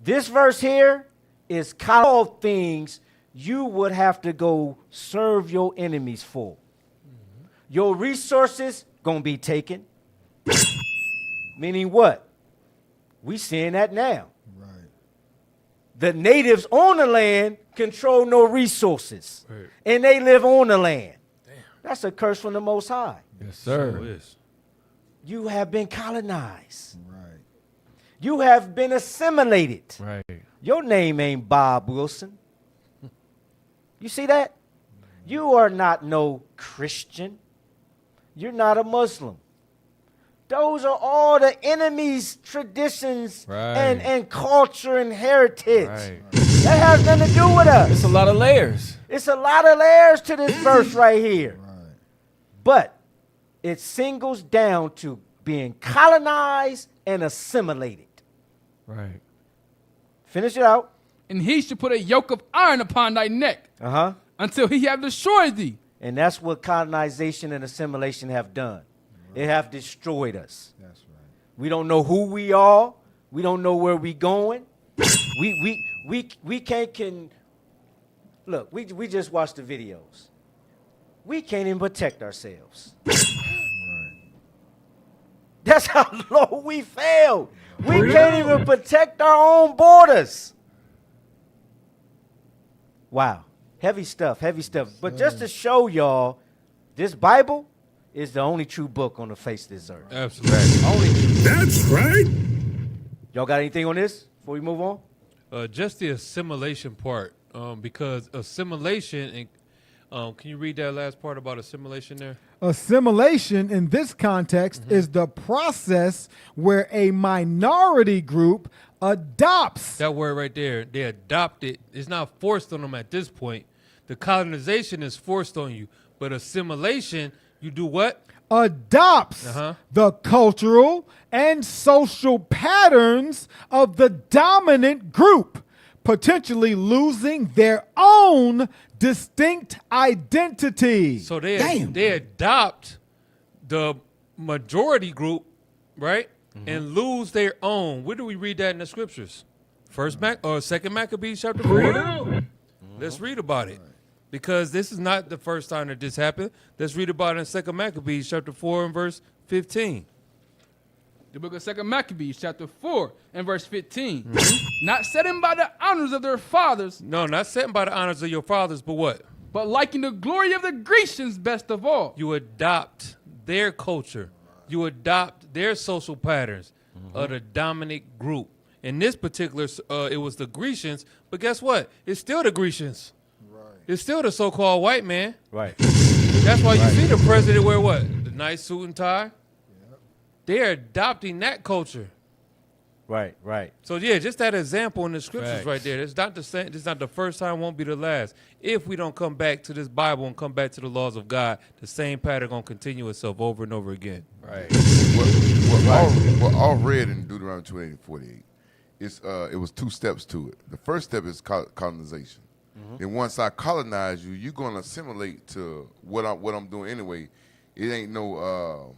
This verse here is all things you would have to go serve your enemies for. Your resources gonna be taken. Meaning what? We seeing that now. The natives on the land control no resources. And they live on the land. That's a curse from the Most High. Yes, sir. It is. You have been colonized. You have been assimilated. Your name ain't Bob Wilson. You see that? You are not no Christian. You're not a Muslim. Those are all the enemy's traditions and culture and heritage. That has nothing to do with us. It's a lot of layers. It's a lot of layers to this verse right here. But it singles down to being colonized and assimilated. Right. Finish it out. And he should put a yoke of iron upon thy neck. Until he have destroyed thee. And that's what colonization and assimilation have done. It have destroyed us. That's right. We don't know who we are. We don't know where we going. we can't look, we just watched the videos. We can't even protect ourselves. That's how low we failed. We can't even protect our own borders. Wow. Heavy stuff, heavy stuff. But just to show y'all, this Bible is the only true book on the face of this earth. Absolutely. Only true. That's right. Y'all got anything on this before we move on? Just the assimilation part, because assimilation, and can you read that last part about assimilation there? Assimilation in this context is the process where a minority group adopts. That word right there, they adopt it. It's not forced on them at this point. The colonization is forced on you, but assimilation, you do what? Adopts the cultural and social patterns of the dominant group, potentially losing their own distinct identity. So they adopt the majority group, right? And lose their own. Where do we read that in the scriptures? Second Maccabees chapter 4. Let's read about it. Because this is not the first time that this happened. Let's read about it in Second Maccabees chapter 4 and verse 15. The book of Second Maccabees chapter 4 and verse 15. Not setting by the honors of their fathers. No, not setting by the honors of your fathers, but what? But liking the glory of the Grecians best of all. You adopt their culture. You adopt their social patterns of the dominant group. In this particular, it was the Grecians, but guess what? It's still the Grecians. It's still the so-called white man. Right. That's why you see the president wear what? The nice suit and tie. They're adopting that culture. Right, right. So yeah, just that example in the scriptures Facts. right there. It's not the same. It's not the first time. Won't be the last. If we don't come back to this Bible and come back to the laws of God, the same pattern gonna continue itself over and over again. Right. What all read in Deuteronomy 28:48, it was two steps to it. The first step is colonization. And once I colonize you, you're gonna assimilate to what I'm doing anyway. It ain't no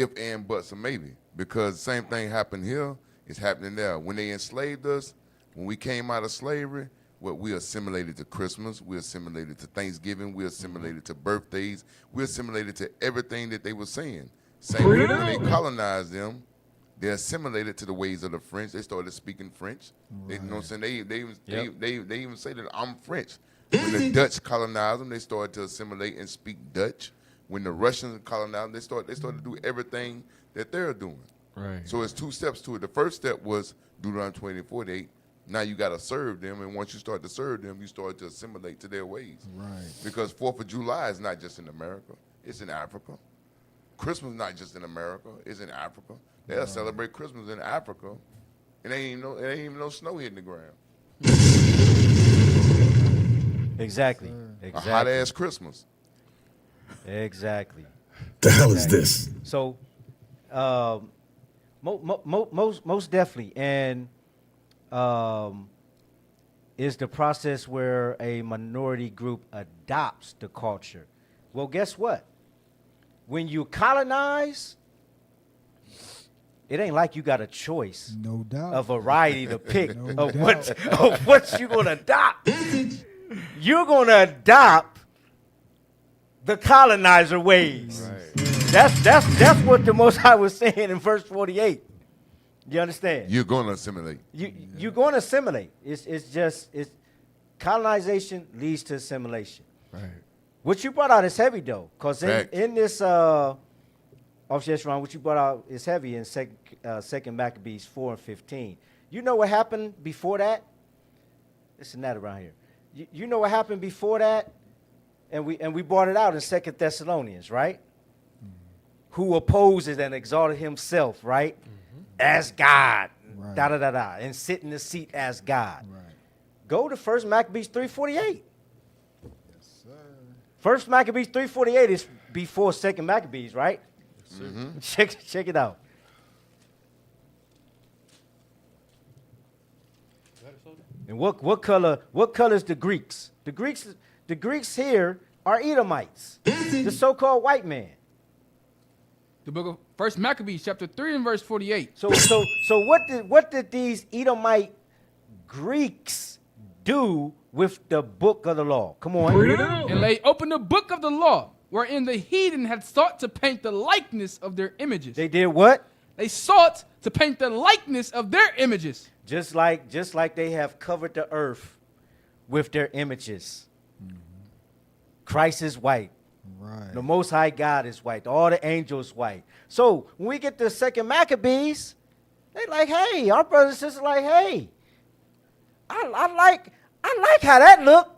if and buts or maybe, because the same thing happened here, it's happening there. When they enslaved us, when we came out of slavery, we assimilated to Christmas, we assimilated to Thanksgiving, we assimilated to birthdays, we assimilated to everything that they were saying. Same way when they colonized them, they assimilated to the ways of the French. They started speaking French. They, you know what I'm saying? They even say that I'm French. When the Dutch colonized them, they started to assimilate and speak Dutch. When the Russians colonized them, they started to do everything that they're doing. Right. So it's 2 steps to it. The first step was Deuteronomy 20:48. Now you got to serve them, and once you start to serve them, you start to assimilate to their ways. Right. Because 4th of July is not just in America; it's in Africa. Christmas is not just in America; it's in Africa. They'll celebrate Christmas in Africa, and ain't even no snow hitting the ground. Exactly. A hot ass Christmas. Exactly. The hell is this? So, most definitely, and is the process where a minority group adopts the culture. Well, guess what? When you colonize, it ain't like you got a choice. No doubt. A variety to pick of what you're gonna adopt. You're gonna adopt the colonizer ways. Right. That's what the Most High was saying in verse 48. You understand? You're gonna assimilate. You're gonna assimilate. It's colonization leads to assimilation. Right. What you brought out is heavy though, because in this Officer Ron, what you brought out is heavy in second Maccabees 4:15. You know what happened before that? Listen that around here. You know what happened before that? And we brought it out in 2 Thessalonians, right? Mm-hmm. Who opposes and exalted himself, right? Mm-hmm. As God, right. And sit in the seat as God. Right. Go to 1 Maccabees 3:48. Yes, sir. 1 Maccabees 3:48 is before 2 Maccabees, right? Yes, sir. Check it out. And what color is the Greeks? The Greeks here are Edomites, the so-called white man. The book of 1 Maccabees, chapter 3 and verse 48. So what did these Edomite Greeks do with the book of the law? Come on. And lay open the book of the law, wherein the heathen had sought to paint the likeness of their images. They did what? They sought to paint the likeness of their images. Just like they have covered the earth with their images. Mm-hmm. Christ is white. Right. The Most High God is white. All the angels white. So when we get to 2 Maccabees, they like, hey, our brothers and sisters like, hey, I like how that look.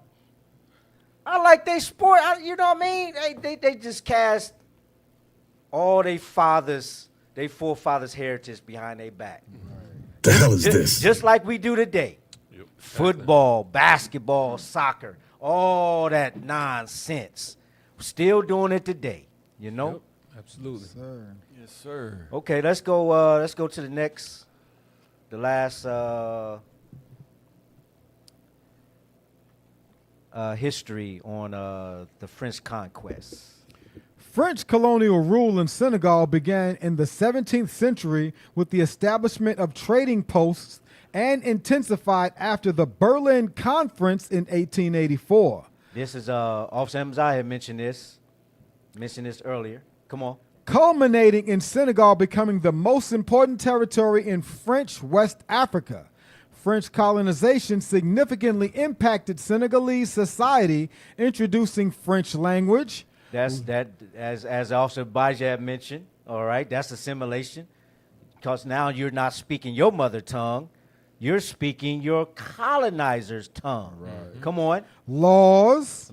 I like they sport. You know what I mean? They just cast all their forefathers' heritage behind their back. The hell is this? Just like we do today. Yep. Football, basketball, soccer, all that nonsense. We're still doing it today, you know? Yep, absolutely. Yes, sir. Yes, sir. Okay, let's go to the last history on the French conquest. French colonial rule in Senegal began in the 17th century with the establishment of trading posts and intensified after the Berlin Conference in 1884. This is Officer Hamzah had mentioned this earlier. Come on. Culminating in Senegal becoming the most important territory in French West Africa. French colonization significantly impacted Senegalese society, introducing French language. As Officer Baja mentioned, all right, that's assimilation. Because now you're not speaking your mother tongue, you're speaking your colonizer's tongue. Right. Come on. Laws.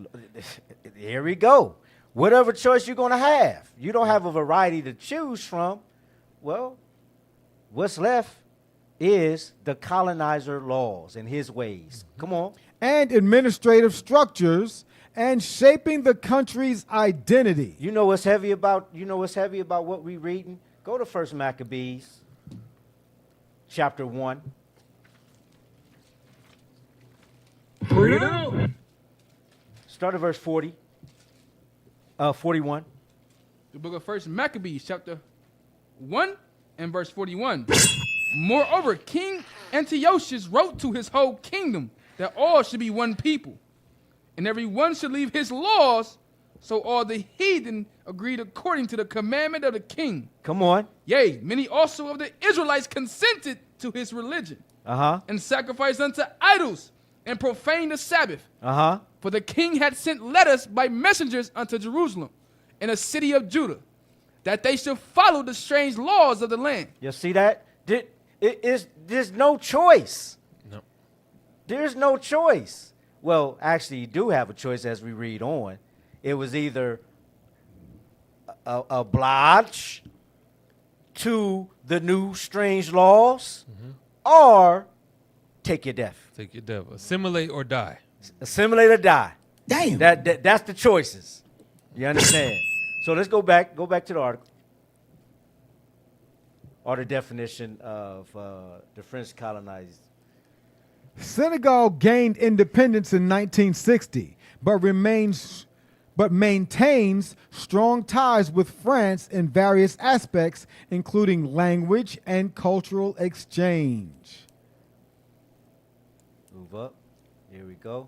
Here we go. Whatever choice you're going to have. You don't have a variety to choose from. Well, what's left is the colonizer laws and his ways. Come on. And administrative structures and shaping the country's identity. You know what's heavy about what we reading? Go to 1 Maccabees, chapter 1. Start at verse 41. The book of 1 Maccabees, chapter 1 and verse 41. Moreover, King Antiochus wrote to his whole kingdom that all should be one people, and every one should leave his laws. So all the heathen agreed according to the commandment of the king. Come on. Yea, many also of the Israelites consented to his religion, and sacrificed unto idols, and profaned the Sabbath. For the king had sent letters by messengers unto Jerusalem, and a city of Judah, that they should follow the strange laws of the land. You see that? There's no choice. No. There's no choice. Well, actually, you do have a choice as we read on. It was either oblige to the new strange laws or take your death. Take your death. Assimilate or die. Assimilate or die. Damn. That's the choices. You understand? So let's go back to the article. Or the definition of the French colonized. Senegal gained independence in 1960, but maintains strong ties with France in various aspects, including language and cultural exchange. Move up. Here we go.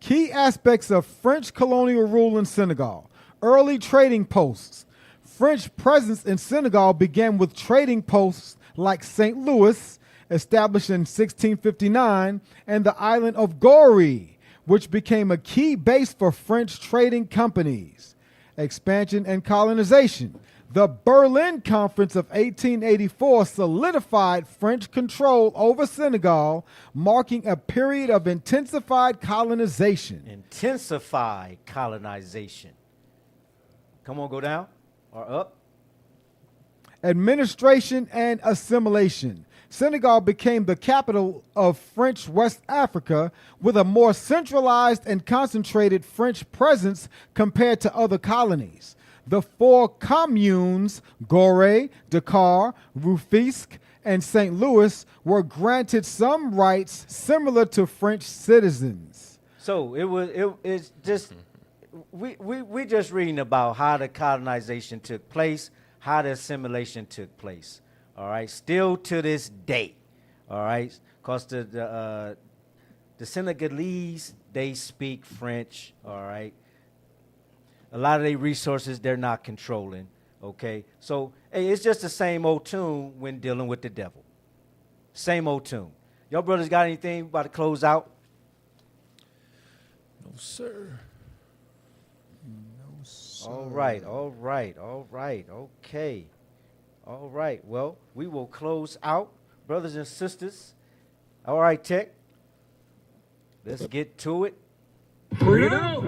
Key aspects of French colonial rule in Senegal. Early trading posts. French presence in Senegal began with trading posts like St. Louis, established in 1659, and the island of Gorée, which became a key base for French trading companies. Expansion and colonization. The Berlin Conference of 1884 solidified French control over Senegal, marking a period of intensified colonization. Intensified colonization. Come on, go down or up. Administration and assimilation. Senegal became the capital of French West Africa with a more centralized and concentrated French presence compared to other colonies. The 4 communes, Gorée, Dakar, Rufisque, and St. Louis, were granted some rights similar to French citizens. So it's just we just reading about how the colonization took place, how the assimilation took place. All right, still to this day. All right, because the Senegalese, they speak French. All right, a lot of their resources they're not controlling. Okay, so hey, it's just the same old tune when dealing with the devil. Same old tune. Y'all brothers got anything about to close out? No, sir. All right, okay. All right, well, we will close out, brothers and sisters. All right, Tech, let's get to it. Bring it out.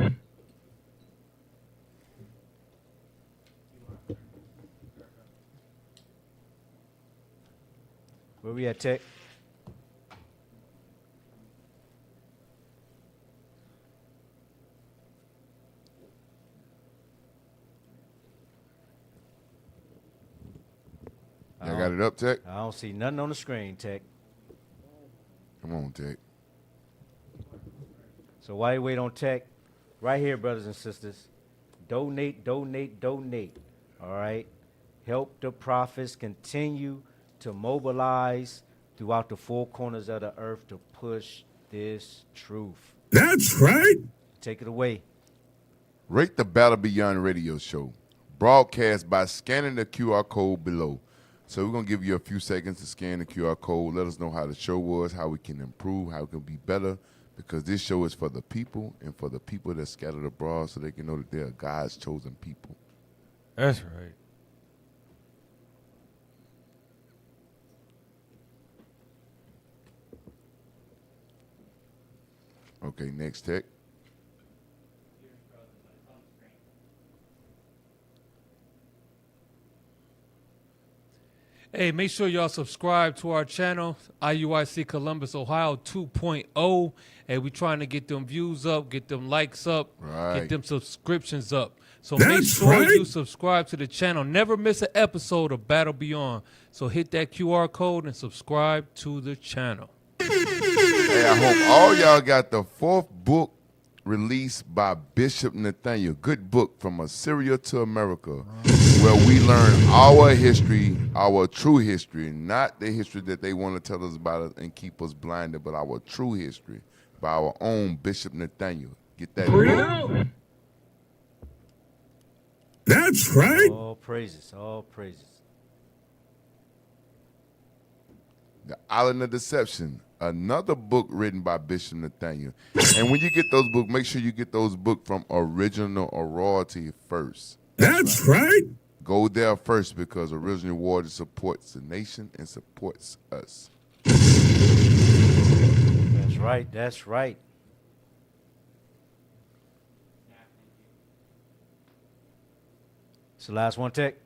Where we at, Tech? Y'all got it up, Tech? I don't see nothing on the screen, Tech. Come on, Tech. So while you wait on Tech, right here, brothers and sisters, donate. All right? Help the prophets continue to mobilize throughout the 4 corners of the earth to push this truth. That's right. Take it away. Rate the Battle Beyond radio show. Broadcast by scanning the QR code below. So we're going to give you a few seconds to scan the QR code. Let us know how the show was, how we can improve, how we can be better, because this show is for the people and for the people that scattered abroad so they can know that they are God's chosen people. That's right. Okay, next, Tech. Hey, make sure y'all subscribe to our channel, IUIC Columbus, Ohio 2.0. Hey, we trying to get them views up, get them likes up, get them subscriptions up. So make sure you subscribe to the channel. Never miss an episode of Battle Beyond. So hit that QR code and subscribe to the channel. Hey, I hope all y'all got the 4th book released by Bishop Nathaniel. Good book, From Assyria to America. where we learn our history, our true history, not the history that they want to tell us about us and keep us blinded, but our true history by our own Bishop Nathaniel. Get that? That's right. All praises, all praises. The Island of Deception, another book written by Bishop Nathaniel. And when you get those books, make sure you get those books from original or royalty first. That's right. Go there first because original royalty supports the nation and supports us. That's right, that's right. It's the last one, Tech?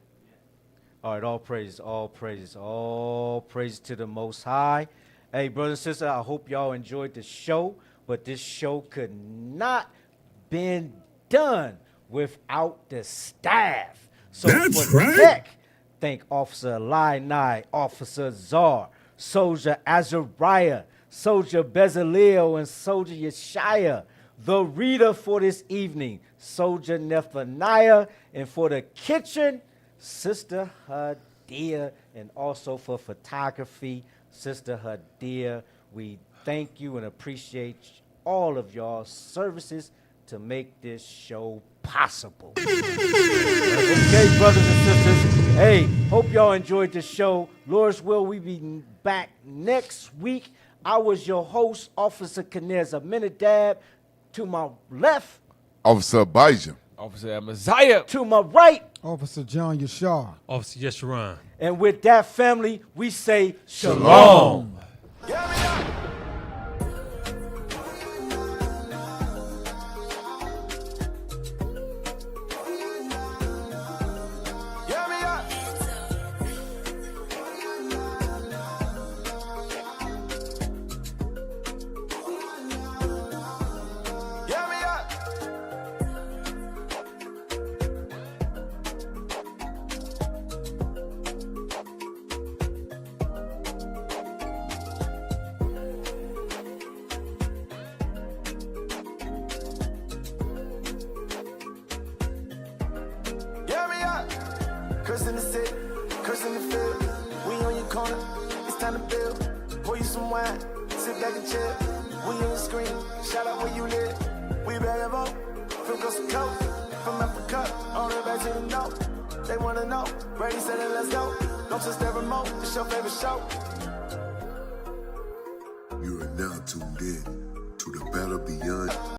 All right, all praises, all praises, all praises to the Most High. Hey, brothers and sisters, I hope y'all enjoyed the show, but this show could not been done without the staff. So That's for right. Tech, thank Officer Lai, Officer Czar, Soldier Azariah, Soldier Bezaleel, and Soldier Yeshaya. The reader for this evening, Soldier Nephaniah, and for the kitchen, Sister Hadia, and also for photography, Sister Hadia. We thank you and appreciate all of y'all's services to make this show possible. Okay, brothers and sisters. Hey, hope y'all enjoyed the show. Lord's will, we be back next week. I was your host, Officer Knez Aminadab. To my left, Officer Abijah. Officer Amaziah. To my right, Officer John Yashar. Officer Yesharon. And with that, family, we say shalom. Curse in the city, curse in the field. We on your corner, it's time to build. Pour you some wine, sit back and chill. We on your screen, shout out where you live. We bag of up, from coast to coast. From Africa, all the way back to the north. They wanna know, Brady said it, let's go. Don't touch that remote, it's your favorite show. You are now tuned in to the Battle Beyond